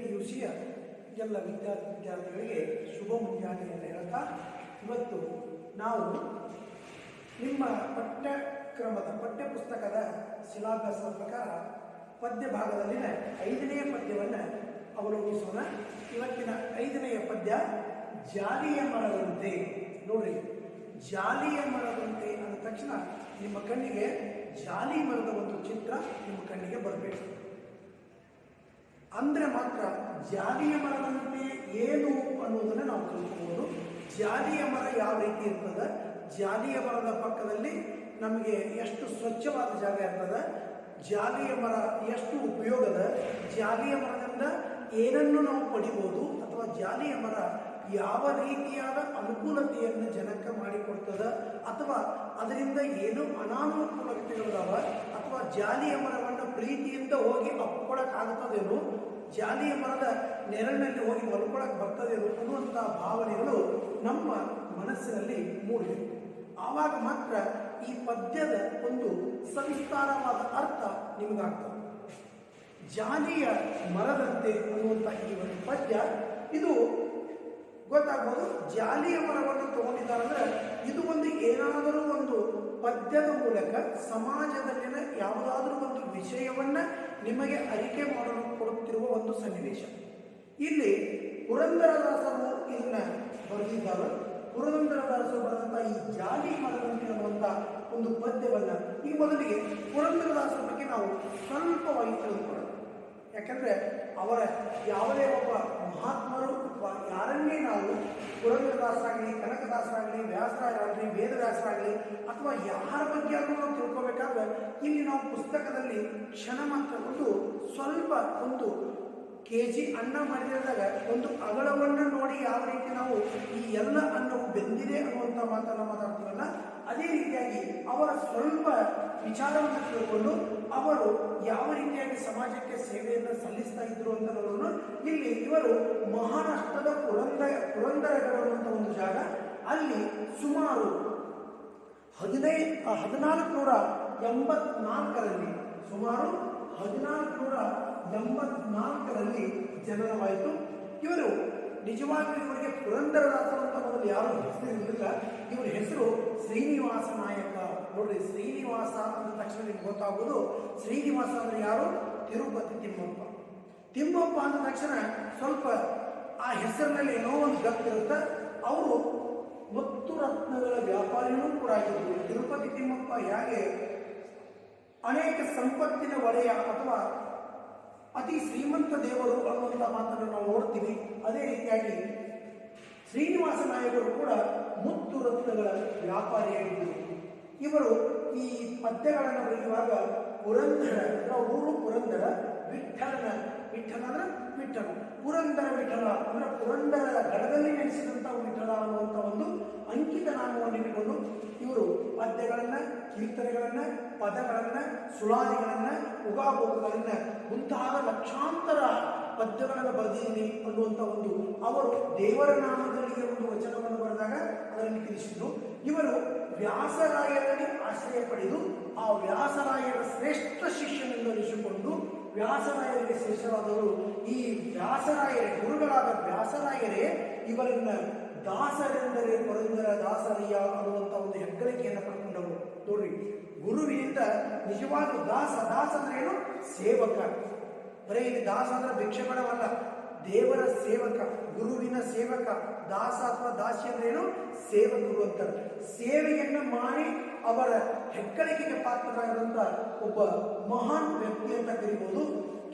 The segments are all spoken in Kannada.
PUCಯ ಎಲ್ಲ ವಿದ್ಯಾರ್ಥಿಗಳಿಗೆ ಶುಭ ಮುಂಜಾನೆಯನ್ನು ಹೇಳ್ತಾ ಇವತ್ತು ನಾವು ನಿಮ್ಮ ಪಠ್ಯಪುಸ್ತಕದ ಸಿಲಾಬಸ್ ಪ್ರಕಾರ ಪದ್ಯ ಭಾಗದಲ್ಲಿನ 5ನೇ ಪದ್ಯವನ್ನು ಅವಲೋಕಿಸೋಣ. ಇವತ್ತಿನ 5ನೆಯ ಪದ್ಯ ಜಾಲಿಯ ಮರದಂತೆ. ನೋಡ್ರಿ, ಜಾಲಿಯ ಮರದಂತೆ ಅಂದ ತಕ್ಷಣ ನಿಮ್ಮ ಕಣ್ಣಿಗೆ ಜಾಲಿ ಮರದ ಒಂದು ಚಿತ್ರ ನಿಮ್ಮ ಕಣ್ಣಿಗೆ ಬರಬೇಕು. ಅಂದರೆ ಮಾತ್ರ ಜಾಲಿಯ ಮರದಂತೆ ಏನು ಅನ್ನೋದನ್ನು ನಾವು ತಿಳ್ಕೋಬಹುದು. ಜಾಲಿಯ ಮರ ಯಾವ ರೀತಿ ಇರ್ತದೆ, ಜಾಲಿಯ ಮರದ ಪಕ್ಕದಲ್ಲಿ ನಮಗೆ ಎಷ್ಟು ಸ್ವಚ್ಛವಾದ ಜಾಗ ಇರ್ತದೆ, ಜಾಲಿಯ ಮರ ಎಷ್ಟು ಉಪಯೋಗದ, ಜಾಲಿಯ ಮರದಿಂದ ಏನನ್ನು ನಾವು ಪಡಿಬೋದು, ಅಥವಾ ಜಾಲಿಯ ಮರ ಯಾವ ರೀತಿಯಾದ ಅನುಕೂಲತೆಯನ್ನು ಜನಕ್ಕೆ ಮಾಡಿಕೊಡ್ತದೆ, ಅಥವಾ ಅದರಿಂದ ಏನು ಅನಾನುಕೂಲತೆಗಳಿದಾವ, ಅಥವಾ ಜಾಲಿಯ ಮರವನ್ನು ಪ್ರೀತಿಯಿಂದ ಹೋಗಿ ಅಪ್ಕೊಳ್ಳೋಕ್ಕಾಗುತ್ತದೇನೋ, ಜಾಲಿಯ ಮರದ ನೆರಳಿನಲ್ಲಿ ಹೋಗಿ ಮಲ್ಕೊಳ್ಳೋಕೆ ಬರ್ತದೇನೋ ಅನ್ನುವಂಥ ಭಾವನೆಗಳು ನಮ್ಮ ಮನಸ್ಸಿನಲ್ಲಿ ಮೂಡಿವೆ. ಆವಾಗ ಮಾತ್ರ ಈ ಪದ್ಯದ ಒಂದು ಸವಿಸ್ತಾರವಾದ ಅರ್ಥ ನಿಮಗಾಗ್ತದೆ. ಜಾಲಿಯ ಮರದಂತೆ ಅನ್ನುವಂಥ ಈ ಒಂದು ಪದ್ಯ ಇದು ಗೊತ್ತಾಗ್ಬೋದು. ಜಾಲಿಯ ಮರವನ್ನು ತಗೊಂಡಿದ್ದಾರಂದ್ರೆ ಇದು ಒಂದು ಏನಾದರೂ ಒಂದು ಪದ್ಯದ ಮೂಲಕ ಸಮಾಜದಲ್ಲಿನ ಯಾವುದಾದ್ರೂ ಒಂದು ವಿಷಯವನ್ನ ನಿಮಗೆ ಅರಿಕೆ ಮಾಡಲು ಕೊಡುತ್ತಿರುವ ಒಂದು ಸನ್ನಿವೇಶ. ಇಲ್ಲಿ ಪುರಂದರದಾಸರು ಇದನ್ನ ಬರೆದಿದ್ದಾರೆ. ಪುರಂದರದಾಸರು ಬರೆದಂಥ ಈ ಜಾಲಿ ಮರದಂತೆ ಅನ್ನುವಂಥ ಒಂದು ಪದ್ಯವನ್ನ ಈ ಮೊದಲಿಗೆ ಪುರಂದರದಾಸರ ಬಗ್ಗೆ ನಾವು ಸ್ವಲ್ಪವಾಗಿ ತಿಳಿದುಕೊಳ್ಳೋಣ. ಯಾಕಂದ್ರೆ ಅವರ ಯಾವುದೇ ಒಬ್ಬ ಮಹಾತ್ಮರು ಅಥವಾ ಯಾರನ್ನೇ ನಾವು ಪುರಂದರದಾಸರಾಗಲಿ, ಕನಕದಾಸರಾಗಲಿ, ವ್ಯಾಸರಾಗಲಿ, ವೇದವ್ಯಾಸರಾಗಲಿ ಅಥವಾ ಯಾರ ಬಗ್ಗೆ ಆದರೂ ನಾವು ತಿಳ್ಕೊಬೇಕಾದ್ರೆ ಇಲ್ಲಿ ನಾವು ಪುಸ್ತಕದಲ್ಲಿ ಕ್ಷಣ ಮಾತ್ರ ಸ್ವಲ್ಪ ಒಂದು KG ಅನ್ನ ಮಾಡಿದಾಗ ಒಂದು ಅಗಳವನ್ನು ನೋಡಿ ಯಾವ ರೀತಿ ನಾವು ಈ ಎಲ್ಲ ಅನ್ನವು ಬೆಂದಿದೆ ಅನ್ನುವಂಥ ಮಾತನ್ನು ಮಾತಾಡ್ತೀವಲ್ಲ, ಅದೇ ರೀತಿಯಾಗಿ ಅವರ ಸ್ವಲ್ಪ ವಿಚಾರವನ್ನು ತಿಳ್ಕೊಂಡು ಅವರು ಯಾವ ರೀತಿಯಾಗಿ ಸಮಾಜಕ್ಕೆ ಸೇವೆಯನ್ನು ಸಲ್ಲಿಸ್ತಾ ಇದ್ರು ಅಂತ ನೋಡೋಣ. ಇಲ್ಲಿ ಇವರು ಮಹಾರಾಷ್ಟ್ರದ ಪುರಂದರಗಡ ಅನ್ನುವಂಥ ಒಂದು ಜಾಗ, ಅಲ್ಲಿ ಸುಮಾರು 1484ರಲ್ಲಿ ಜನನವಾಯಿತು. ಇವರು ನಿಜವಾಗಿಯೂ ಇವರಿಗೆ ಪುರಂದರದಾಸರು ಅಂತ ಮೊದಲು ಯಾರು ಹೆಸರಿರಲಿಲ್ಲ. ಇವರ ಹೆಸರು ಶ್ರೀನಿವಾಸ ನಾಯಕ. ನೋಡ್ರಿ, ಶ್ರೀನಿವಾಸ ಅಂದ ತಕ್ಷಣ ನಿಮ್ಗೆ ಗೊತ್ತಾಗೋದು ಶ್ರೀನಿವಾಸ ಅಂದ್ರೆ ಯಾರು? ತಿರುಪತಿ ತಿಮ್ಮಪ್ಪ. ತಿಮ್ಮಪ್ಪ ಅಂದ ತಕ್ಷಣ ಸ್ವಲ್ಪ ಆ ಹೆಸರಿನಲ್ಲಿ ಏನೋ ಒಂದು ಗತ್ತಿರುತ್ತೆ. ಅವರು ಮುತ್ತು ರತ್ನಗಳ ವ್ಯಾಪಾರಿಯೂ ಕೂಡ ಆಗಿದ್ರು. ತಿರುಪತಿ ತಿಮ್ಮಪ್ಪ ಹೇಗೆ ಅನೇಕ ಸಂಪತ್ತಿನ ಒಡೆಯ ಅಥವಾ ಅತಿ ಶ್ರೀಮಂತ ದೇವರು ಅನ್ನುವಂಥ ಮಾತನ್ನು ನಾವು ನೋಡ್ತೀವಿ. ಅದೇ ರೀತಿಯಾಗಿ ಶ್ರೀನಿವಾಸ ನಾಯಕರು ಕೂಡ ಮುತ್ತು ರತ್ನಗಳ ವ್ಯಾಪಾರಿಯಾಗಿದ್ದರು. ಇವರು ಈ ಪದ್ಯಗಳನ್ನು ಬರೆಯುವಾಗ ಪುರಂದರ ಊರು ಪುರಂದರ, ಪುರಂದರ ವಿಠಲ ಅಂದ್ರೆ ಪುರಂದರ ಗಡದಲ್ಲಿ ನೆಲೆಸಿದಂಥ ವಿಠಲ ಅನ್ನುವಂಥ ಒಂದು ಅಂಕಿತ ನಾಮವನ್ನು ಇಟ್ಟುಕೊಂಡು ಇವರು ಪದ್ಯಗಳನ್ನ, ಕೀರ್ತನೆಗಳನ್ನ, ಪದಗಳನ್ನ, ಸುಳಾದಿಗಳನ್ನ, ಉಗಾಭೋಗಗಳನ್ನ ಮುಂತಾದ ಲಕ್ಷಾಂತರ ಪದ್ಯಗಳನ್ನು ಬರೆದಿದ್ದೀನಿ ಅನ್ನುವಂಥ ಒಂದು ಅವರು ದೇವರ ನಾಮದಲ್ಲಿ ಒಂದು ವಚನವನ್ನು ಬರೆದಾಗ ಅದರಲ್ಲಿ ತಿಳಿಸಿದ್ರು. ಇವರು ವ್ಯಾಸರಾಯರಲ್ಲಿ ಆಶ್ರಯ ಪಡೆದು ಆ ವ್ಯಾಸರಾಯರ ಶ್ರೇಷ್ಠ ಶಿಷ್ಯನೆಂದು ಅನಿಸಿಕೊಂಡು ವ್ಯಾಸರಾಯರಿಗೆ ಶ್ರೇಷ್ಠರಾದವರು. ಈ ವ್ಯಾಸರಾಯರೇ ಗುರುಗಳಾದ ವ್ಯಾಸರಾಯರೇ ಇವರನ್ನ ದಾಸರೆಂದರೆ ಪುರಂದರ ದಾಸರಯ್ಯ ಅನ್ನುವಂಥ ಒಂದು ಹೆಗ್ಗಳಿಕೆಯನ್ನು ಪಡ್ಕೊಂಡವರು. ನೋಡ್ರಿ, ಗುರುವಿನಿಂದ ನಿಜವಾದ ದಾಸ ಅಂದ್ರೆ ಏನು? ಸೇವಕ. ಬರೀ ಇಲ್ಲಿ ದಾಸ ಅಂದ್ರೆ ಭಿಕ್ಷೆ ಬೇಡವಲ್ಲ, ದೇವರ ಸೇವಕ, ಗುರುವಿನ ಸೇವಕ. ದಾಸ ಅಥವಾ ದಾಸಿ ಅಂದ್ರೆ ಏನು? ಸೇವಕರು ಅಂತಾರೆ. ಸೇವೆಯನ್ನು ಮಾಡಿ ಅವರ ಹೆಗ್ಗಳಿಕೆಗೆ ಪಾತ್ರರಾಗಿರುವಂತ ಒಬ್ಬ ಮಹಾನ್ ವ್ಯಕ್ತಿ ಅಂತ ಕರೀಬಹುದು.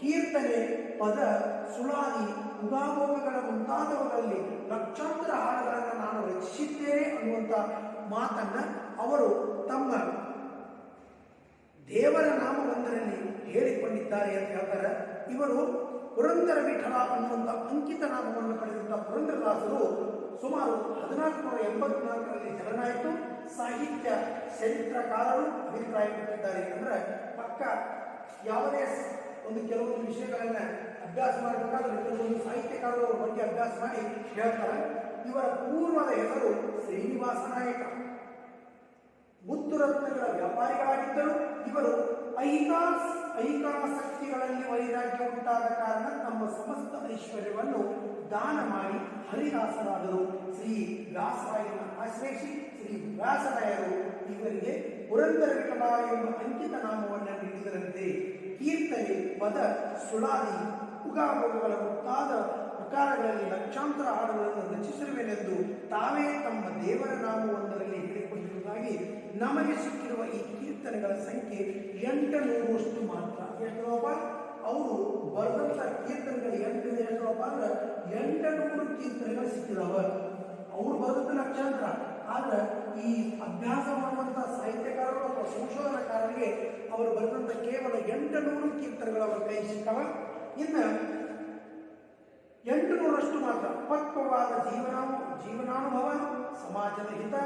ಕೀರ್ತನೆ, ಪದ, ಸುಳಾದಿ, ಉಗಾಭೋಗಗಳ ಮುಂತಾದವುಗಳಲ್ಲಿ ಲಕ್ಷಾಂತರ ಹಾಡುಗಳನ್ನು ನಾನು ರಚಿಸಿದ್ದೇನೆ ಅನ್ನುವಂಥ ಮಾತನ್ನ ಅವರು ತಮ್ಮ ದೇವರ ನಾಮವೊಂದರಲ್ಲಿ ಹೇಳಿಕೊಂಡಿದ್ದಾರೆ ಅಂತ ಹೇಳ್ತಾರೆ. ಇವರು ಪುರಂದರ ವಿಠಲ ಅನ್ನುವಂಥ ಅಂಕಿತ ನಾಮವನ್ನು ಪಡೆದಂಥ ಪುರಂದರದಾಸರು ಸುಮಾರು 1484ರಲ್ಲಿ ಜನನಾಯಿತು. ಸಾಹಿತ್ಯ ಚರಿತ್ರಕಾರರು ಅಭಿಪ್ರಾಯಪಟ್ಟಿದ್ದಾರೆ. ಅಂದರೆ ಪಕ್ಕ ಯಾವುದೇ ಒಂದು ಕೆಲವೊಂದು ವಿಷಯಗಳನ್ನ ಅಭ್ಯಾಸ ಮಾಡಬೇಕಾದ್ರೆ ಕೆಲವೊಂದು ಸಾಹಿತ್ಯಕಾರರು ಅವರ ಬಗ್ಗೆ ಅಭ್ಯಾಸ ಮಾಡಿ ಹೇಳ್ತಾರೆ. ಇವರ ಪೂರ್ವದ ಹೆಸರು ಶ್ರೀನಿವಾಸ ನಾಯಕ. ಮುತ್ತು ರತ್ನಗಳ ವ್ಯಾಪಾರಿಗಳಾಗಿದ್ದರು. ಇವರು ಐತಾಸ್ ಐಕಾಸಕ್ತಿಗಳಲ್ಲಿ ವೈರಾಗ್ಯ ಉಂಟಾದ ಕಾರಣ ತಮ್ಮ ಸಮಸ್ತ ಐಶ್ವರ್ಯವನ್ನು ದಾನ ಮಾಡಿ ಹರಿದಾಸರಾದರು. ಶ್ರೀ ವ್ಯಾಸರಾಯರನ್ನು ಆಶ್ರಯಿಸಿ ಶ್ರೀ ವ್ಯಾಸರಾಯರು ಇವರಿಗೆ ಪುರಂದರ ವಿಠಲ ಎಂಬ ಅಂಕಿತ ನಾಮವನ್ನು ನೀಡಿದರಂತೆ. ಕೀರ್ತನೆ, ಪದ, ಸುಳಾದಿ, ಉಗಾಭೋಗಗಳ ಮುಂತಾದ ಪ್ರಕಾರಗಳಲ್ಲಿ ಲಕ್ಷಾಂತರ ಹಾಡುಗಳನ್ನು ರಚಿಸಿರುವೆನೆಂದು ತಾವೇ ತಮ್ಮ ದೇವರ ನಾಮವೊಂದರಲ್ಲಿ ಹೇಳಿಕೊಂಡಿರುವುದಾಗಿ ನಮಗೆ ಸಿಕ್ಕಿರುವ ಈ ಕೀರ್ತನೆಗಳ ಸಂಖ್ಯೆ 800 ಮಾತ್ರ. ಎಷ್ಟಪ್ಪ ಅವರು ಬರೆದಂಥ ಕೀರ್ತನೆಗಳು 800 ಅಂದ್ರೆ 800 ಕೀರ್ತನೆಗಳು ಸಿಕ್ಕಿದವ. ಅವರು ಬರೆದದ್ದು ಲಕ್ಷಾಂತರ, ಆದ್ರೆ ಈ ಅಭ್ಯಾಸ ಮಾಡುವಂಥ ಸಾಹಿತ್ಯಕಾರರು ಅಥವಾ ಸಂಶೋಧನಾಕಾರರಿಗೆ ಅವರು ಬರೆದಂಥ ಕೇವಲ 800 ಕೀರ್ತನೆಗಳು ಅವರ ಕೈ ಸಿಕ್ಕವ. ಇನ್ನು 800 ಮಾತ್ರ ಪಕ್ವವಾದ ಜೀವನಾನುಭವ, ಸಮಾಜದ ಹಿತ,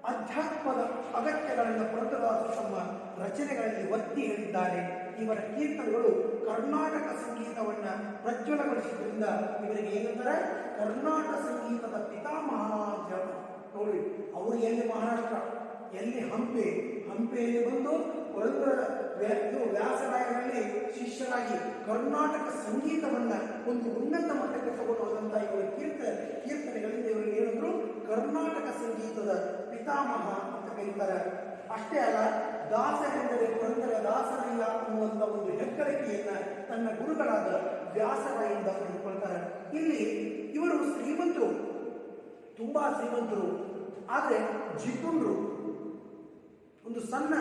ಅಧ್ಯಾತ್ಮದ ಅಗತ್ಯಗಳನ್ನು ಪುರಂದರದಾಸರು ತಮ್ಮ ರಚನೆಗಳಲ್ಲಿ ಒತ್ತಿ ಹೇಳಿದ್ದಾರೆ. ಇವರ ಕೀರ್ತನೆಗಳು ಕರ್ನಾಟಕ ಸಂಗೀತವನ್ನು ಪ್ರಜ್ವಲಗೊಳಿಸಿದ್ರಿಂದ ಇವರಿಗೆ ಏನಂದರೆ ಕರ್ನಾಟಕ ಸಂಗೀತದ ಪಿತಾಮಹ ಅಂತ ನೋಡಿ. ಅವರು ಎಲ್ಲಿ ಮಹಾರಾಷ್ಟ್ರ, ಎಲ್ಲಿ ಹಂಪೆಯಲ್ಲಿ ಬಂದು ಪುರಂದರ ವ್ಯಾಸರಾಯರಲ್ಲಿ ಶಿಷ್ಯರಾಗಿ ಕರ್ನಾಟಕ ಸಂಗೀತವನ್ನ ಒಂದು ಉನ್ನತ ಮಟ್ಟಕ್ಕೆ ತಗೊಂಡು ಹೋದಂಥ ಇವರ ಕೀರ್ತನೆಗಳಿಂದ ಇವರಿಗೆ ಹೇಳಿದ್ರು ಕರ್ನಾಟಕ ಸಂಗೀತದ ಪಿತಾಮಹ ಅಂತ ಕರೀತಾರೆ. ಅಷ್ಟೇ ಅಲ್ಲ, ದಾಸರೆಂದರೆ ಪುರಂದರ ದಾಸರಯ್ಯ ಅನ್ನುವಂಥ ಒಂದು ಹೆಗ್ಗಳಿಕೆಯನ್ನ ತನ್ನ ಗುರುಗಳಾದ ವ್ಯಾಸರಾಯಿಂದ ಪಡೆದುಕೊಳ್ತಾರೆ. ಇಲ್ಲಿ ಇವರು ಶ್ರೀಮಂತರು, ತುಂಬಾ ಶ್ರೀಮಂತರು, ಆದರೆ ಜಿಪುಣರು. ಒಂದು ಸಣ್ಣ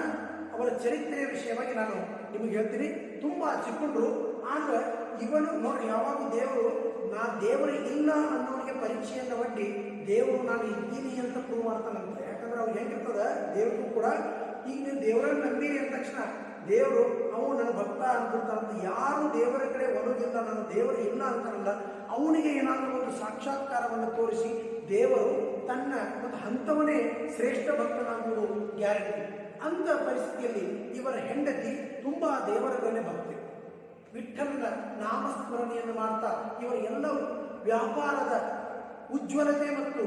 ಅವರ ಚರಿತ್ರೆಯ ವಿಷಯವಾಗಿ ನಾನು ನಿಮಗೆ ಹೇಳ್ತೀನಿ. ತುಂಬಾ ಜಿಪುಣರು. ಆದ್ರೆ ಇವನು ನೋಡಿ, ಯಾವಾಗ ದೇವರು ಇಲ್ಲ ಅನ್ನೋನಿಗೆ ಪರೀಕ್ಷೆಯನ್ನು ಒಡ್ಡಿ ದೇವರು ನಾನು ಇದ್ದೀನಿ ಅಂತ ಪ್ರೂವ್ ಮಾಡ್ತಾನಂತ. ಯಾಕಂದ್ರೆ ಅವ್ರು ಹೆಂಗಿರ್ತದ, ದೇವ್ರಿಗೂ ಕೂಡ ಈಗ ನೀವು ದೇವರನ್ನು ನಂಬಿರಿ ಅಂದ ತಕ್ಷಣ ದೇವರು ಅವನು ನನ್ನ ಭಕ್ತ ಅಂತಿರ್ತಾರಂತ. ಯಾರು ದೇವರ ಕಡೆ ಒಲವಿಲ್ಲ, ನನ್ನ ದೇವರು ಇಲ್ಲ ಅಂತಾರಲ್ಲ, ಅವನಿಗೆ ಏನಾದರೂ ಒಂದು ಸಾಕ್ಷಾತ್ಕಾರವನ್ನು ತೋರಿಸಿ ದೇವರು ತನ್ನ ಒಂದು ಹಂತವನ್ನೇ ಶ್ರೇಷ್ಠ ಭಕ್ತನಾಗುವುದು ಗ್ಯಾರಂಟಿ. ಅಂತ ಪರಿಸ್ಥಿತಿಯಲ್ಲಿ ಇವರ ಹೆಂಡತಿ ತುಂಬಾ ದೇವರ ಮೇಲೆ ಭಕ್ತಿ, ವಿಠ್ಠಲನ ನಾಮಸ್ಮರಣೆಯನ್ನು ಮಾಡ್ತಾ ಇವರ ಎಲ್ಲ ವ್ಯಾಪಾರದ ಉಜ್ವಲತೆ ಮತ್ತು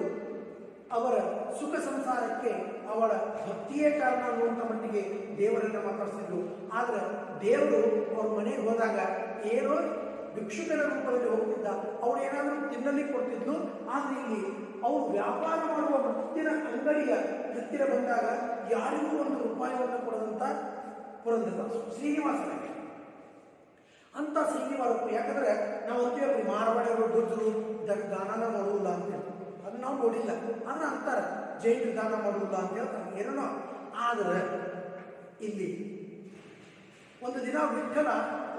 ಅವರ ಸುಖ ಸಂಸಾರಕ್ಕೆ ಅವಳ ಭಕ್ತಿಯೇ ಕಾರಣ ಅನ್ನುವಂಥ ಮಟ್ಟಿಗೆ ದೇವರನ್ನು ಮಾತಾಡ್ತಿದ್ರು. ಆದ್ರೆ ದೇವರು ಅವ್ರ ಮನೆಗೆ ಹೋದಾಗ ಏನೋ ಭಿಕ್ಷುಕರ ರೂಪದಲ್ಲಿ ಹೋಗ್ತಿದ್ದ, ಅವ್ರು ಏನಾದರೂ ತಿನ್ನಲಿಕ್ಕೆ ಕೊಡ್ತಿದ್ಲು. ಆದ್ರೆ ಇಲ್ಲಿ ಅವರು ವ್ಯಾಪಾರ ಮಾಡುವ ಮುತ್ತಿನ ಅಂಗಡಿಯ ಹತ್ತಿರ ಬಂದಾಗ ಯಾರಿಗೂ ₹1 ಕೊಡದಂತ ಪುರಂದರದಾಸರು ಶ್ರೀನಿವಾಸರಾಯ ಅಂತ ಶ್ರೀನಿವಾಸರು. ಯಾಕಂದ್ರೆ ನಾವು ಅಂತೀವಿ ಮಾರವಾಡಿಯವರು ದುಡ್ಡು ದಾನ ಮಾಡುವುದಿಲ್ಲ ಅಂತ ಹೇಳ್ತೀವಿ, ಅದು ನಾವು ನೋಡಿಲ್ಲ. ಆದ್ರೆ ಅಂತಾರೆ ಜೈನ ದಾನ ಮಾಡುವುದಿಲ್ಲ ಅಂತ ಹೇಳ್ತಾರೆ, ಏನೋ. ಆದ್ರೆ ಇಲ್ಲಿ ಒಂದು ದಿನ ವಿಠ್ಠಲ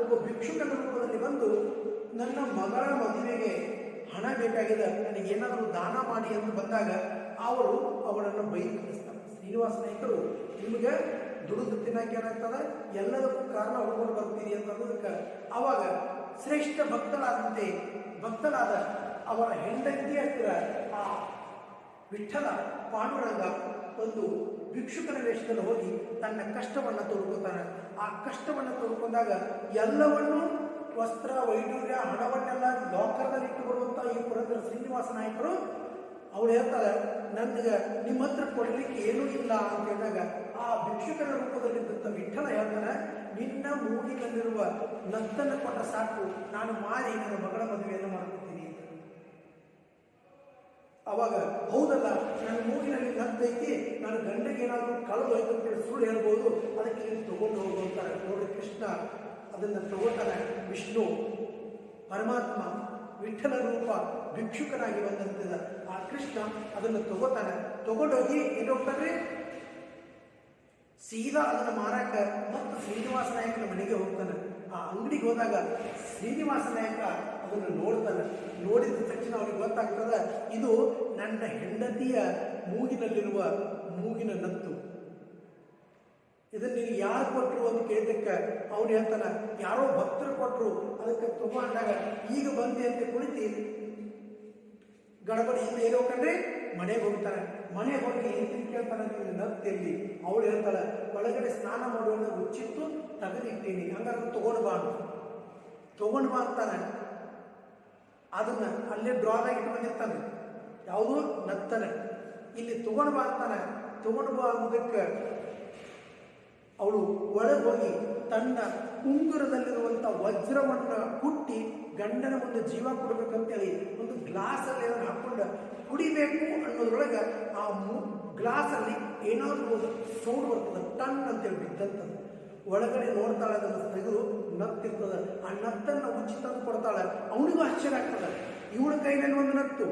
ಒಬ್ಬ ಭಿಕ್ಷುಕನ ರೂಪದಲ್ಲಿ ಬಂದು ನನ್ನ ಮಗಳ ಮದುವೆಗೆ ಹಣ ಬೇಕಾಗಿದೆ, ನನಗೇನಾದರೂ ದಾನ ಮಾಡಿ ಅಂತ ಬಂದಾಗ ಅವರು ಅವಳನ್ನು ಬೈದು ಕಳಿಸ್ತಾರೆ. ಶ್ರೀನಿವಾಸ ನಾಯ್ಕರು ನಿಮಗೆ ದುಡಿದು ತಿನ್ನಕ್ಕೆ ಏನಾಗ್ತದೆ, ಎಲ್ಲದಕ್ಕೂ ಕಾರಣ ಹುಡ್ಕೊಂಡು ಬರ್ತೀರಿ ಅಂತಂದಕ್ಕೆ ಅವಾಗ ಶ್ರೇಷ್ಠ ಭಕ್ತನಾದ ಅವರ ಹೆಂಡತಿಯ ಹತ್ತಿರ ಆ ವಿಠ್ಠಲ ಪಾಂಡುರಂಗ ಒಂದು ಭಿಕ್ಷುಕನ ವೇಷದಲ್ಲಿ ಹೋಗಿ ತನ್ನ ಕಷ್ಟವನ್ನು ತೋಡ್ಕೊತಾನೆ. ಆ ಕಷ್ಟವನ್ನು ತೋಡ್ಕೊಂಡಾಗ ಎಲ್ಲವನ್ನೂ ವಸ್ತ್ರ, ವೈಡೂರ್ಯ, ಹಣವನ್ನೆಲ್ಲ ಲಾಕರ್ನಲ್ಲಿ ಇಟ್ಟು ಬರುವಂಥ ಈ ಪುರಂದರ ಶ್ರೀನಿವಾಸ ನಾಯಕರು ಅವ್ರು ಹೇಳ್ತಾರೆ, ನನಗೆ ನಿಮ್ಮ ಹತ್ರ ಕೊಡ್ಲಿಕ್ಕೆ ಏನೂ ಇಲ್ಲ ಅಂತ ಹೇಳಿದಾಗ ಆ ಭಿಕ್ಷುಕನ ರೂಪದಲ್ಲಿದ್ದಂಥ ವಿಠ್ಠಲ ಹೇಳ್ತಾನೆ, ನಿನ್ನ ಮೂಗಿನಲ್ಲಿರುವ ನತ್ತನ್ನು ಕೊಟ್ಟ ಸಾಕು, ನಾನು ಮಾರಿ ನನ್ನ ಮಗಳ ಮದುವೆಯನ್ನು ಮಾಡ್ಕೊತೀನಿ ಅಂತ. ಅವಾಗ ಹೌದಲ್ಲ, ನನ್ನ ಮೂಗಿನಲ್ಲಿ ನತ್ತೈತಿ, ನಾನು ಗಂಡಗೆ ಏನಾದರೂ ಕಳೆದು ಹೋಯ್ತು ಅಂತೇಳಿ ಸುಳ್ಳು ಹೇಳ್ಬೋದು, ಅದಕ್ಕೆ ನೀನು ತಗೊಂಡು ಹೋಗು ಅಂತಾರೆ. ನೋಡಿ, ಕೃಷ್ಣ ಅದನ್ನು ತಗೋತಾನೆ. ವಿಷ್ಣು ಪರಮಾತ್ಮ ವಿಠ್ಠಲ ರೂಪ ಭಿಕ್ಷುಕನಾಗಿ ಬಂದಂತಿದ್ದ ಆ ಕೃಷ್ಣ ಅದನ್ನು ತಗೋತಾನೆ. ತಗೊಂಡೋಗಿ ಏನು ಹೋಗ್ತಾನೆ, ಸೀದಾ ಅದನ್ನು ಮಾರಾಕ ಮತ್ತು ಶ್ರೀನಿವಾಸ ನಾಯಕನ ಮನೆಗೆ ಹೋಗ್ತಾನೆ. ಆ ಅಂಗಡಿಗೆ ಹೋದಾಗ ಶ್ರೀನಿವಾಸ ನಾಯಕ ಅದನ್ನು ನೋಡ್ತಾನೆ. ನೋಡಿದ ತಕ್ಷಣ ಅವ್ರಿಗೆ ಗೊತ್ತಾಗ್ತದೆ, ಇದು ನನ್ನ ಹೆಂಡತಿಯ ಮೂಗಿನಲ್ಲಿರುವ ಮೂಗಿನ ನತ್ತು, ಇದನ್ನು ನೀವು ಯಾರು ಕೊಟ್ಟರು ಅಂತ ಕೇಳಿದಕ್ಕೆ ಅವ್ರು ಹೇಳ್ತಾನೆ, ಯಾರೋ ಭಕ್ತರು ಕೊಟ್ಟರು, ಅದಕ್ಕೆ ತಗೊಂಡಾಗ ಈಗ ಬಂದೆ ಅಂತ ಕುಳಿತು ಗಡಬಡಿ ಹಿಂದೆ ಏನೋ ಕಂಡ್ರೆ ಮನೆಗೆ ಹೋಗ್ತಾನೆ. ಮನೆಗೆ ಹೋಗಿ ಹೆಂಡತಿ ಕೇಳ್ತಾನೆ, ನೀವು ನತ್ತೆಲ್ಲಿ? ಅವಳು ಹೇಳ್ತಾಳೆ, ಒಳಗಡೆ ಸ್ನಾನ ಮಾಡುವಾಗ ಮುಚ್ಚಿತ್ತು ತೆಗೆದಿಟ್ಟೀನಿ, ಹಂಗಾದ್ರೆ ತಗೊಂಡು ಬಾ ಅಂತಾನೆ. ಅದನ್ನ ಅಲ್ಲೇ ಡ್ರಾದಾಗ ಇಟ್ಟು ಬಂದಿರ್ತಾನೆ, ಯಾವುದು ನತ್ತನೆ. ಇಲ್ಲಿ ತಗೊಂಡು ಬಾ ಅಂತಾನೆ. ತಗೊಂಡು ಬಾ ಅನ್ನೋದಕ್ಕೆ ಅವಳು ಒಳಗೆ ಹೋಗಿ ತನ್ನ ಉಂಗುರದಲ್ಲಿರುವಂಥ ವಜ್ರವನ್ನು ಕುಟ್ಟಿ ಗಂಡನ ಮುಂದೆ ಜೀವ ಕೊಡಬೇಕಂತೇಳಿ ಒಂದು ಗ್ಲಾಸಲ್ಲಿ ಅದನ್ನು ಹಾಕ್ಕೊಂಡು ಕುಡಿಬೇಕು ಅನ್ನೋದ್ರೊಳಗೆ ಆ ಗ್ಲಾಸಲ್ಲಿ ಏನಾದರೂ ಒಂದು ಸೌಂಡ್ ಬರ್ತದೆ, ಟನ್ ಅಂತೇಳಿ ಬಿದ್ದಂಥದ್ದು. ಒಳಗಡೆ ನೋಡ್ತಾಳೆ, ಅದನ್ನು ತೆಗೆದು ನತ್ತಿರ್ತದೆ. ಆ ನತ್ತನ್ನು ಉಚ್ಚಿ ತಂದು ಕೊಡ್ತಾಳೆ. ಅವನಿಗೂ ಆಶ್ಚರ್ಯ ಆಗ್ತದೆ. ಇವಳ ಕೈನಲ್ಲಿ ಒಂದು ನತ್ತು,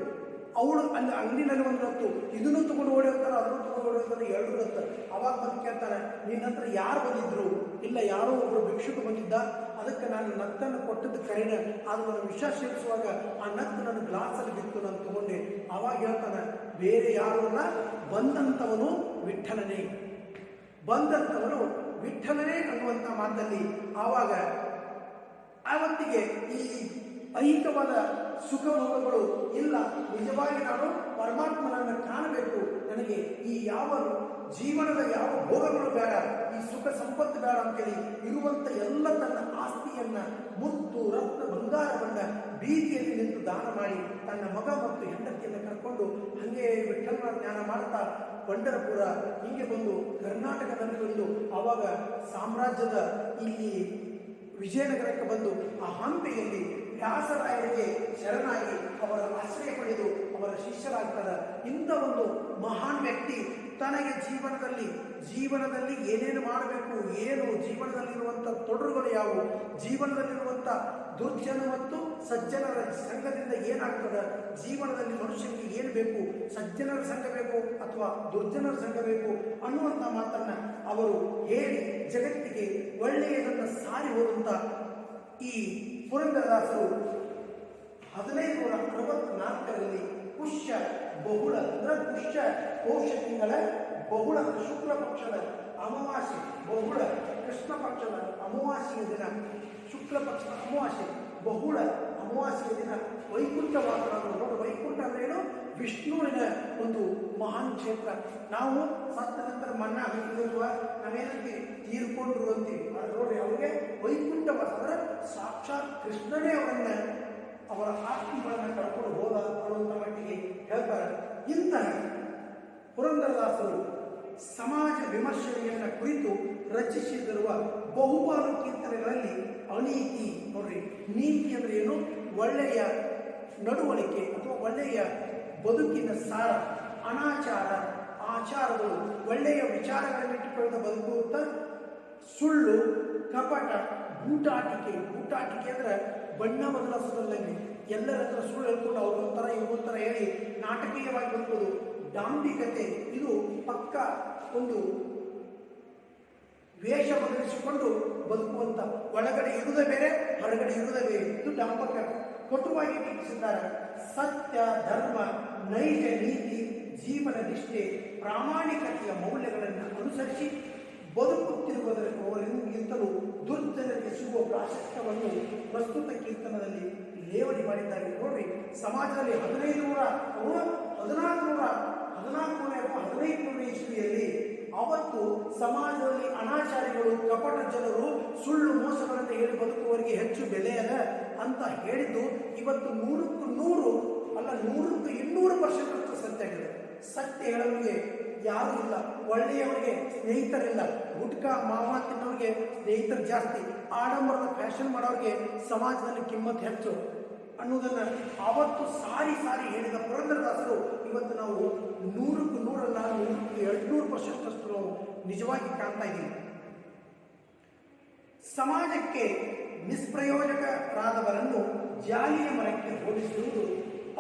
ಅವಳು ಅಲ್ಲಿ ಅಂಗಡಿನಲ್ಲಿ ಒಂದು ನತ್ತು, ಇದನ್ನು ತಗೊಂಡು ಓಡಿರ್ತಾರೆ, ಅದನ್ನು ತಗೊಂಡು ಓಡಿರ್ತಾರೆ, ಎರಡು ನತ್ತು. ಅವಾಗ ಬಂದು ಕೇಳ್ತಾನೆ, ನಿನ್ನ ಹತ್ರ ಯಾರು ಬಂದಿದ್ರು? ಇಲ್ಲ, ಯಾರೋ ಒಬ್ಬರು ಭಿಕ್ಷುಕ ಬಂದಿದ್ದ, ಅದಕ್ಕೆ ನಾನು ನತ್ತನ್ನು ಕೊಟ್ಟದ್ದು ಕರೆನ, ಅದು ನನ್ನ ವಿಷ ಸೇರಿಸುವಾಗ ಆ ನತ್ತು ನನ್ನ ಗ್ಲಾಸಲ್ಲಿ ಬಿತ್ತು, ನಾನು ತಗೊಂಡೆ. ಅವಾಗ ಹೇಳ್ತಾನೆ, ಬೇರೆ ಯಾರೂ ಅಲ್ಲ, ಬಂದಂಥವನು ವಿಠ್ಠಲನೇ, ಬಂದಂಥವನು ವಿಠ್ಠಲನೇ ಅನ್ನುವಂಥ ಮಾತಲ್ಲಿ ಆವಾಗ ಆವತ್ತಿಗೆ ಈ ಐಹಿಕವಾದ ಸುಖ ಭೋಗಗಳು ಇಲ್ಲ, ನಿಜವಾಗಿ ನಾನು ಪರಮಾತ್ಮನನ್ನು ಕಾಣಬೇಕು, ನನಗೆ ಈ ಯಾವ ಜೀವನದ ಯಾವ ಭೋಗಗಳು ಬೇಡ, ಈ ಸುಖ ಸಂಪತ್ತು ಬೇಡ ಅಂತೇಳಿ ಇರುವಂಥ ಎಲ್ಲ ತನ್ನ ಆಸ್ತಿಯನ್ನ ಮುತ್ತು ರತ್ನ ಬಂಗಾರವನ್ನ ಬೀದಿಯಲ್ಲಿ ನಿಂತು ದಾನ ಮಾಡಿ ತನ್ನ ಮಗ ಮತ್ತು ಹೆಂಡತಿಯನ್ನು ಕರ್ಕೊಂಡು ಹಂಗೆ ವಿಠ್ಠಲನ ಜ್ಞಾನ ಮಾಡ್ತಾ ಪಂಢರಪುರ ಹೀಗೆ ಬಂದು ಕರ್ನಾಟಕದಲ್ಲಿ ಬಂದು ಆವಾಗ ಸಾಮ್ರಾಜ್ಯದ ಇಲ್ಲಿ ವಿಜಯನಗರಕ್ಕೆ ಬಂದು ಆ ಹಂಪೆಯಲ್ಲಿ ವ್ಯಾಸರಾಯರಿಗೆ ಶರಣಾಗಿ ಅವರ ಆಶ್ರಯ ಪಡೆದು ಅವರ ಶಿಷ್ಯರಾಗ್ತಾರೆ. ಇಂಥ ಒಂದು ಮಹಾನ್ ವ್ಯಕ್ತಿ ತನಗೆ ಜೀವನದಲ್ಲಿ ಏನೇನು ಮಾಡಬೇಕು, ಏನು ಜೀವನದಲ್ಲಿರುವಂಥ ತೊಡರುಗಳು ಯಾವುವು, ಜೀವನದಲ್ಲಿರುವಂಥ ದುರ್ಜನ ಮತ್ತು ಸಜ್ಜನರ ಸಂಘದಿಂದ ಏನಾಗ್ತದೆ, ಜೀವನದಲ್ಲಿ ಮನುಷ್ಯನಿಗೆ ಏನು ಬೇಕು, ಸಜ್ಜನರ ಸಂಘ ಬೇಕು ಅಥವಾ ದುರ್ಜನರ ಸಂಘ ಬೇಕು ಅನ್ನುವಂಥ ಮಾತನ್ನು ಅವರು ಹೇಳಿ ಜಗತ್ತಿಗೆ ಒಳ್ಳೆಯದನ್ನು ಸಾರಿ ಹೋದಂಥ ಈ ಪುರಂದರದಾಸರು 1564ರಲ್ಲಿ ಪುಷ್ಯ ಬಹುಳ ಅಂದರೆ ಪುಷ್ಯ ಪೌಷ ತಿಂಗಳ ಬಹುಳ ಶುಕ್ಲ ಪಕ್ಷದ ಅಮಾವಾಸ್ಯೆ, ಬಹುಳ ಕೃಷ್ಣ ಪಕ್ಷದ ಅಮಾವಾಸ್ಯೆಯ ದಿನ, ಶುಕ್ಲ ಪಕ್ಷದ ಅಮಾವಾಸ್ಯೆ, ಬಹುಳ ಅಮಾವಾಸ್ಯೆಯ ದಿನ ವೈಕುಂಠವಾಸವನ್ನು ನೋಡಿ. ವೈಕುಂಠ ಅಂದ್ರೇನು? ವಿಷ್ಣುವಿನ ಒಂದು ಮಹಾನ್ ಕ್ಷೇತ್ರ. ನಾವು ಸತ್ತ ನಂತರ ಮಣ್ಣ ಹಾಕಿರುವ ನಾವೇನಂತೀವಿ, ತೀರ್ಕೊಂಡ್ರು ಅಂತೀವಿ. ಅದು ನೋಡಿ, ಅವರಿಗೆ ವೈಕುಂಠವಾಸ ಅಂದರೆ ಸಾಕ್ಷಾತ್ ಕೃಷ್ಣನೇ ಅವರ ಆತ್ಮಗಳನ್ನು ಕಳ್ಕೊಂಡು ಹೋದ ಅನ್ನುವಂಥ ಮಟ್ಟಿಗೆ ಹೇಳ್ತಾರೆ. ಇಂತಹ ಪುರಂದರದಾಸರು ಸಮಾಜ ವಿಮರ್ಶೆಯನ್ನು ಕುರಿತು ರಚಿಸಿದಿರುವ ಬಹುಪಾಲು ಕೀರ್ತನೆಗಳಲ್ಲಿ ಅನೀತಿ ನೋಡ್ರಿ, ನೀತಿ ಅಂದ್ರೆ ಏನು? ಒಳ್ಳೆಯ ನಡವಳಿಕೆ ಅಥವಾ ಒಳ್ಳೆಯ ಬದುಕಿನ ಸಾರ, ಅನಾಚಾರ, ಆಚಾರಗಳು, ಒಳ್ಳೆಯ ವಿಚಾರಗಳನ್ನಿಟ್ಟುಕೊಳ್ಳದ ಬದುಕುತ್ತಾ ಸುಳ್ಳು, ಕಪಟ, ಗೂಟಾಟಿಕೆ ಅಂದ್ರೆ ಬಣ್ಣ ಬದಲಾಯಿಸೋದ್ರಲ್ಲಿ ಎಲ್ಲರ ಹತ್ರ ಸುಳ್ಳು ಹೇಳ್ಕೊಂಡು ಅವ್ರಿಗೊಂಥರ ಇವ್ರಿಗೊಂಥರ ಹೇಳಿ ನಾಟಕೀಯವಾಗಿ ಬದುಕೋದು, ಡಾಂಬಿಕತೆ, ಇದು ಪಕ್ಕ ಒಂದು ವೇಷ ಬದಲಿಸಿಕೊಂಡು ಬದುಕುವಂತ, ಒಳಗಡೆ ಇರುವುದೇ ಬೇರೆ ಹೊರಗಡೆ ಇರುವುದೇ ಬೇರೆ, ಇದು ಡಾಂಬಕ ಕಟುವಾಗಿ ಟೀಕಿಸಿದ್ದಾರೆ. ಸತ್ಯ, ಧರ್ಮ, ನೈಜ ನೀತಿ, ಜೀವನ ನಿಷ್ಠೆ, ಪ್ರಾಮಾಣಿಕತೆಯ ಮೌಲ್ಯಗಳನ್ನು ಅನುಸರಿಸಿ ಬದುಕುತ್ತಿರುವುದರಿಂದಲೂ ದುರ್ಜನರಿಗೆ ಸಿಗುವ ಪ್ರಾಶಸ್ತ್ಯವನ್ನು ಪ್ರಸ್ತುತ ಕೀರ್ತನದಲ್ಲಿ ಲೇವಡಿ ಮಾಡಿದ್ದಾರೆ. ನೋಡ್ರಿ, ಸಮಾಜದಲ್ಲಿ 1500 ಇಸ್ವಿಯಲ್ಲಿ ಅವತ್ತು ಸಮಾಜದಲ್ಲಿ ಅನಾಚಾರಿಗಳು, ಕಪಟ ಜನರು, ಸುಳ್ಳು ಮೋಸಗಳನ್ನು ಹೇಳಿ ಬದುಕುವವರಿಗೆ ಹೆಚ್ಚು ಬೆಲೆ ಅದ ಅಂತ ಹೇಳಿದ್ದು ಇವತ್ತು 100ಕ್ಕೆ 100 ಅಲ್ಲ 100ಕ್ಕೆ 200% ಸತ್ಯ ಆಗಿದೆ. ಸತ್ಯ ಹೇಳೋರಿಗೆ ಯಾರು ಇಲ್ಲ, ಒಳ್ಳೆಯವರಿಗೆ ಸ್ನೇಹಿತರಿಲ್ಲ, ಗುಟ್ಕಾ ಮಾವ ತಿನ್ನೋರಿಗೆ ಸ್ನೇಹಿತರು ಜಾಸ್ತಿ, ಆಡಂಬರದ ಫ್ಯಾಷನ್ ಮಾಡೋರಿಗೆ ಸಮಾಜದಲ್ಲಿ ಕಿಮ್ಮತ್ತು ಹೆಚ್ಚು ಅನ್ನೋದನ್ನು ಆವತ್ತು ಸಾರಿ ಹೇಳಿದ ಪುರಂದರದಾಸರು ಇವತ್ತು ನಾವು 100ಕ್ಕೆ 100 ಅಲ್ಲ 100ಕ್ಕೆ 200% ನಾವು ನಿಜವಾಗಿ ಕಾಣ್ತಾ ಇದ್ದೀವಿ. ಸಮಾಜಕ್ಕೆ ನಿಷ್ಪ್ರಯೋಜಕರಾದವರನ್ನು ಜಾಲಿಯ ಮರಕ್ಕೆ ಹೋಲಿಸುವುದು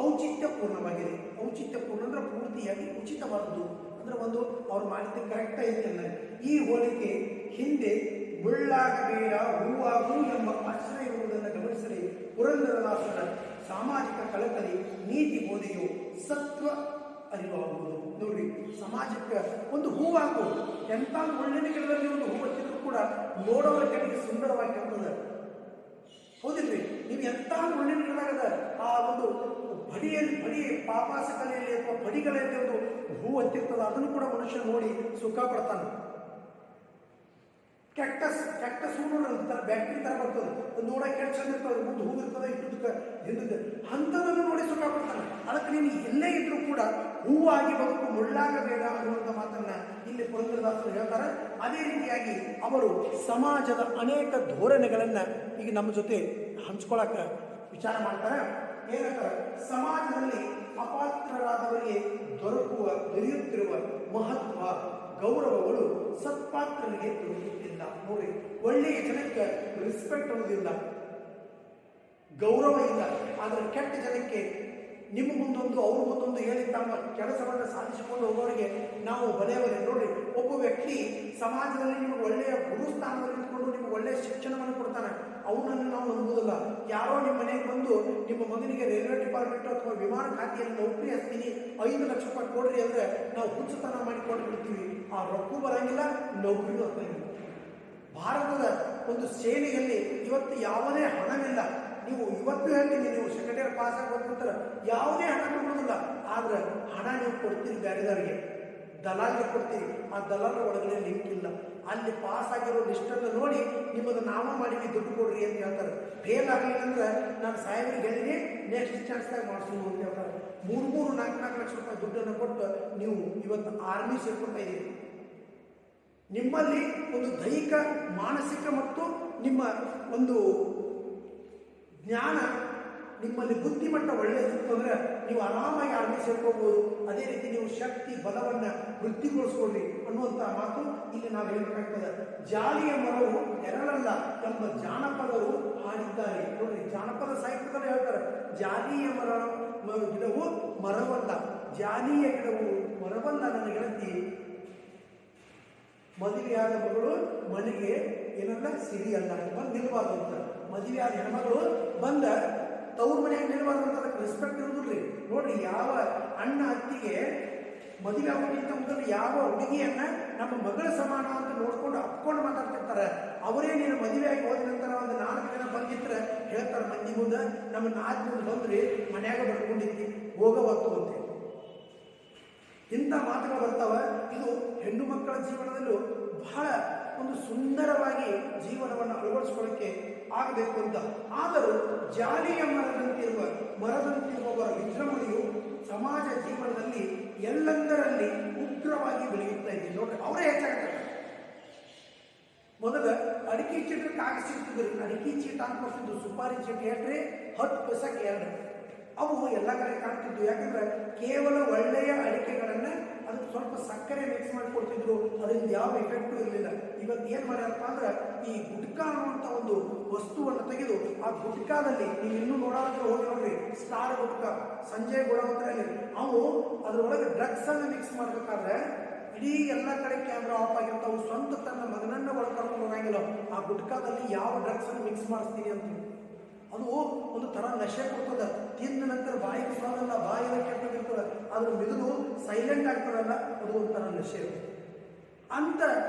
ಔಚಿತ್ಯಪೂರ್ಣವಾಗಿದೆ. ಔಚಿತ್ಯಪೂರ್ಣ ಅಂದರೆ ಪೂರ್ತಿಯಾಗಿ ಉಚಿತವಾದದ್ದು, ಅಂದರೆ ಒಂದು ಅವ್ರು ಮಾಡಿದ್ದು ಕರೆಕ್ಟ್ ಐತಲ್ಲ. ಈ ಹೋಲಿಕೆ ಹಿಂದೆ ಮುಳ್ಳಾಗಬೇಡ ಹೂವಾಗು ಎಂಬ ಆಶ್ರಯ ಇರುವುದನ್ನು ಗಮನಿಸಲಿ. ಪುರಂದರದಾಸರ ಸಾಮಾಜಿಕ ಕಳಕಳಿ, ನೀತಿ ಬೋಧೆಯು ಸತ್ವ ಅರಿವಾಗುವುದು. ನೋಡ್ರಿ, ಸಮಾಜಕ್ಕೆ ಒಂದು ಹೂವಾಗು, ಎಂಥ ಒಳ್ಳೆಯ ಗಿಡದಲ್ಲಿ ಒಂದು ಹೂ ಹಚ್ಚಿದ್ರು ಕೂಡ ನೋಡೋರ ಕಡೆಗೆ ಸುಂದರವಾಗಿ ಕಾಣ್ತದೆ, ಹೌದಿಲ್ರಿ? ನೀವು ಎಂಥ ಒಳ್ಳೆಯ ಗಿಡದಾಗದ ಆ ಒಂದು ಬಡಿ ಪಾಪಾಸ ಕಲೆಯಲ್ಲಿ ಅಥವಾ ಬಡಿಗಳಲ್ಲಿ ಒಂದು ಹೂ ಹತ್ತಿರ್ತದೆ, ಅದನ್ನು ಕೂಡ ಮನುಷ್ಯ ನೋಡಿ ಸುಖ ಪಡ್ತಾನೆ. ಕ್ಯಾಕ್ಟಸ್ ಹೂ ನೋಡಿರ್ತಾರೆ, ಬ್ಯಾಕ್ಟರಿ ತರ ಬರ್ತದೆ, ಅದು ನೋಡಕ್ಕೆ ಕೆಟ್ಟ ಚಂದ ಇರ್ತದೆ, ಮುಂದೆ ಹೂ ಇರ್ತದೆ, ಇಟ್ಟದಕ್ಕೆ ಹಿಂದಕ್ಕೆ ಅಂಥದನ್ನು ನೋಡಿ ಸುಖ ಪಡ್ತಾನೆ. ಅದಕ್ಕೆ ನೀನು ಎಲ್ಲೇ ಇದ್ರೂ ಕೂಡ ಹೂವಾಗಿ ಬದುಕು ಮುಳ್ಳಾಗಬೇಡ ಅನ್ನುವಂಥ ಮಾತನ್ನ ಇಲ್ಲಿ ಪುರಂದರದಾಸರು ಹೇಳ್ತಾರೆ. ಅದೇ ರೀತಿಯಾಗಿ ಅವರು ಸಮಾಜದ ಅನೇಕ ಧೋರಣೆಗಳನ್ನ ಈಗ ನಮ್ಮ ಜೊತೆ ಹಂಚ್ಕೊಳಕ ವಿಚಾರ ಮಾಡ್ತಾರೆ. ಏನಂತಾರೆ, ಸಮಾಜದಲ್ಲಿ ಅಪಾತ್ರರಾದವರಿಗೆ ದೊರೆಯುತ್ತಿರುವ ಮಹತ್ವ ಗೌರವಗಳು ಸತ್ಪಾತ್ರರಿಗೆ ದೊರೆಯುತ್ತಿಲ್ಲ. ನೋಡಿ, ಒಳ್ಳೆಯ ಜನಕ್ಕೆ ರೆಸ್ಪೆಕ್ಟ್ ಅನ್ನೋದಿಲ್ಲ, ಗೌರವ ಇಲ್ಲ. ಆದರೆ ಕೆಟ್ಟ ಜನಕ್ಕೆ ನಿಮ್ಮ ಮುಂದೊಂದು ಅವ್ರ ಮುಂದೊಂದು ಹೇಳಿ ತಮ್ಮ ಕೆಲಸವನ್ನು ಸಾಧಿಸಿಕೊಂಡು ಹೋಗೋರಿಗೆ ನಾವು ಬರೆಯವರೇ. ನೋಡಿ, ಒಬ್ಬ ವ್ಯಕ್ತಿ ಸಮಾಜದಲ್ಲಿ ನಿಮಗೆ ಒಳ್ಳೆಯ ಗುರುಸ್ಥಾನದಲ್ಲಿ ನಿಂತ್ಕೊಂಡು ನಿಮಗೆ ಒಳ್ಳೆಯ ಶಿಕ್ಷಣವನ್ನು ಕೊಡ್ತಾನೆ, ಅವನನ್ನು ನಾವು ನಂಬುವುದಿಲ್ಲ. ಯಾರೋ ನಿಮ್ಮ ಮನೆಗೆ ಬಂದು ನಿಮ್ಮ ಮಗನಿಗೆ ರೈಲ್ವೆ ಡಿಪಾರ್ಟ್ಮೆಂಟ್ ಅಥವಾ ವಿಮಾನ ಖಾತೆಯಲ್ಲಿ ನೌಕರಿ ಹಚ್ತೀನಿ 5 ಲಕ್ಷ ರೂಪಾಯಿ ಕೊಡ್ರಿ ಅಂದರೆ ನಾವು ಹುಚ್ಚುತನ ಮಾಡಿಕೊಂಡು ಬಿಡ್ತೀವಿ. ಆ ರೊಕ್ಕ ಬರಂಗಿಲ್ಲ, ನೌಕರಿನೂ ಬರಂಗಿಲ್ಲ. ಭಾರತದ ಒಂದು ಸೇನೆಯಲ್ಲಿ ಇವತ್ತು ಯಾವುದೇ ಹಣವಿಲ್ಲ. ನೀವು ಇವತ್ತು ಹೇಳ್ತೀನಿ, ನೀವು ಸೆಕೆಂಡರಿ ಪಾಸ್ ಆಗಿ ಹೋಗ್ಬಿಡ್ತಾರೆ, ಯಾವುದೇ ಹಣ ಕೊಡೋದಿಲ್ಲ. ಆದ್ರೆ ಹಣ ನೀವು ಕೊಡ್ತೀರಿ ಬೇರೆದವರಿಗೆ, ದಲಾಲ್ಗೆ ಕೊಡ್ತೀರಿ. ಆ ದಲಾಲರ ಒಳಗಡೆ ಲಿಂಕ್ ಇಲ್ಲ. ಅಲ್ಲಿ ಪಾಸ್ ಆಗಿರೋ ಲಿಸ್ಟನ್ನು ನೋಡಿ ನಿಮ್ಮದು ನಾಮ ಮಾಡಿ ದುಡ್ಡು ಕೊಡ್ರಿ ಅಂತ ಹೇಳ್ತಾರೆ. ಫೇಲ್ ಆಗಲಿಲ್ಲ ಅಂದ್ರೆ ನಾನು ಸಾಹೇಬರಿಗೆ ಹೇಳಿನಿ, ನೆಕ್ಸ್ಟ್ ಚಾನ್ಸ್ದಾಗ ಮಾಡಿಸೋದು ಅಂತ ಹೇಳ್ತಾರೆ. 3-4 ಲಕ್ಷ ರೂಪಾಯಿ ದುಡ್ಡನ್ನು ಕೊಟ್ಟು ನೀವು ಇವತ್ತು ಆರ್ಮಿ ಸೇರ್ಕೊಳ್ತಾ ಇದ್ದೀರಿ. ನಿಮ್ಮಲ್ಲಿ ಒಂದು ದೈಹಿಕ, ಮಾನಸಿಕ ಮತ್ತು ನಿಮ್ಮ ಒಂದು ಜ್ಞಾನ, ನಿಮ್ಮಲ್ಲಿ ಬುದ್ಧಿಮಟ್ಟ ಒಳ್ಳೆಯದಿತ್ತು ಅಂದರೆ ನೀವು ಆರಾಮಾಗಿ ಆರ್ಮಿ ಸೇರ್ಕೋಬಹುದು. ಅದೇ ರೀತಿ ನೀವು ಶಕ್ತಿ ಬಲವನ್ನು ವೃದ್ಧಿಗೊಳಿಸ್ಕೊಳ್ಳಿ ಅನ್ನುವಂಥ ಮಾತು ಇಲ್ಲಿ ನಾವು ಹೇಳಬೇಕಾಗ್ತದೆ. ಜಾಲಿಯ ಮರವು ನೆರಳಲ್ಲ ಎಂಬ ಜಾನಪದರು ಹಾಡಿದ್ದಾರೆ. ನೋಡಿ, ಜಾನಪದ ಸಾಹಿತ್ಯದಲ್ಲಿ ಹೇಳ್ತಾರೆ, ಜಾಲಿಯ ಗಿಡವು ಮರವಲ್ಲ, ಜಾಲಿಯ ಗಿಡವು ಮರವಲ್ಲ ನನ್ನ ಗೆಳತಿ, ಮದುವೆಯಾದ ಮಗಳು ಮನೆಗೆ ಏನಲ್ಲ ಸಿರಿ ಅಲ್ಲ ಬಂದು ನಿಲ್ಬಾರ್ದು ಅಂತ. ಮದುವೆಯಾದ ಹೆಣ್ಮಗಳು ಬಂದ ತವ್ರ ಮನೆಗೆ ನಿಲ್ಬಾರ್ದು ಅಂತ ಅದಕ್ಕೆ ರೆಸ್ಪೆಕ್ಟ್ ಇರೋದಿಲ್ರಿ. ನೋಡ್ರಿ, ಯಾವ ಅಣ್ಣ ಅತ್ತಿಗೆ ಮದುವೆ ಆಗೋಕ್ಕಿಂತ ಮೊದಲು ಯಾವ ಹುಡುಗಿಯನ್ನ ನಮ್ಮ ಮಗಳ ಸಮಾನ ಅಂತ ನೋಡ್ಕೊಂಡು ಅಪ್ಕೊಂಡು ಮಾತಾಡ್ತಿರ್ತಾರೆ. ಅವರೇ ನೀನು ಮದುವೆಯಾಗಿ ಹೋದ ನಂತರ ಒಂದು 4 ದಿನ ಬಂದಿದ್ರೆ ಹೇಳ್ತಾರೆ ಮಂದಿ ಮುಂದೆ, ನಮ್ಮ 4 ಮುಂದೆ ಬಂದ್ರಿ ಮನ್ಯಾಗ ಬಡ್ಕೊಂಡಿದ್ವಿ ಹೋಗವತ್ತು ಅಂತ. ಇಂಥ ಮಾತುಗಳು ಬರ್ತಾವ. ಇದು ಹೆಣ್ಣು ಮಕ್ಕಳ ಜೀವನದಲ್ಲೂ ಬಹಳ ಒಂದು ಸುಂದರವಾಗಿ ಜೀವನವನ್ನು ಅಳವಡಿಸ್ಕೊಳ್ಳೋಕ್ಕೆ ಆಗಬೇಕು ಅಂತ. ಆದರೂ ಜಾಲಿಯ ಮರದಂತಿರುವವರ ವಿಜೃಂಭಣೆಯು ಸಮಾಜ ಜೀವನದಲ್ಲಿ ಎಲ್ಲೆಂದರಲ್ಲಿ ಉಗ್ರವಾಗಿ ಬೆಳೆಯುತ್ತಾ ಇದೆ. ನೋಡ್ರಿ, ಅವರೇ ಹೆಚ್ಚಾಗ್ತಾರೆ. ಮೊದಲ ಅಡಿಕೆ ಚೀಟ ಕಾಗದ ಸಿಗ್ತಿದ್ರು, ಅಡಿಕೆ ಚೀಟ ಅಂತ ಬರ್ತಿದ್ದು. ಸುಪಾರಿ ಚೀಟ ಹೇಳ್ರಿ 10 ಪೈಸಕ್ಕೆ 2. ಅವು ಎಲ್ಲ ಕಡೆ ಕಾಣ್ತಿದ್ವು. ಯಾಕಂದ್ರೆ ಕೇವಲ ಒಳ್ಳೆಯ ಅಡಿಕೆಗಳನ್ನ ಅದಕ್ಕೆ ಸ್ವಲ್ಪ ಸಕ್ಕರೆ ಮಿಕ್ಸ್ ಮಾಡಿ ಕೊಡ್ತಿದ್ರು, ಅದರಿಂದ ಯಾವ ಎಫೆಕ್ಟು ಇರಲಿಲ್ಲ. ಇವತ್ತು ಏನು ಮಾಡ್ಯಾರಪ್ಪ ಅಂದ್ರೆ ಈ ಗುಟ್ಕಾ ಅನ್ನುವಂಥ ಒಂದು ವಸ್ತುವನ್ನು ತೆಗೆದು ಆ ಗುಟ್ಕಾದಲ್ಲಿ ನೀವು ಇನ್ನೂ ನೋಡೋದ್ರೆ ಹೋಗಿ ನೋಡ್ರಿ, ಸ್ಟಾರ್ ಗುಟ್ಕಾ, ಸಂಜಯ್ ಗುಣವಂತರಲ್ಲಿ ಅವು ಅದರೊಳಗೆ ಡ್ರಗ್ಸ್ ಅನ್ನು ಮಿಕ್ಸ್ ಮಾಡ್ಬೇಕಾದ್ರೆ ಇಡೀ ಎಲ್ಲ ಕಡೆ ಕ್ಯಾಮ್ರಾ ಆಫ್ ಆಗಿರ್ತಾವೆ. ಸ್ವಂತ ತನ್ನ ಮಗನನ್ನ ಒಳಕರ್ಕೊಂಡು ಹೋಗಂಗಿಲ್ಲ. ಆ ಗುಟ್ಕಾದಲ್ಲಿ ಯಾವ ಡ್ರಗ್ಸ್ ಅನ್ನು ಮಿಕ್ಸ್ ಮಾಡಿಸ್ತೀನಿ ಅಂತ ಅದು ಒಂದು ಥರ ನಶೆ ಕೊಡ್ತದೆ. ತಿಂದ ನಂತರ ಬಾಯಿಗೆ ಸ್ವಾದಲ್ಲ, ಬಾಯಿಗೆ ಕೆಟ್ಟದಿರ್ತದೆ. ಅದ್ರ ಮಿದುಳು ಸೈಲೆಂಟ್ ಆಗ್ತದಲ್ಲ, ಅದು ಒಂಥರ ನಶೆ ಇರುತ್ತೆ. ಅಂತ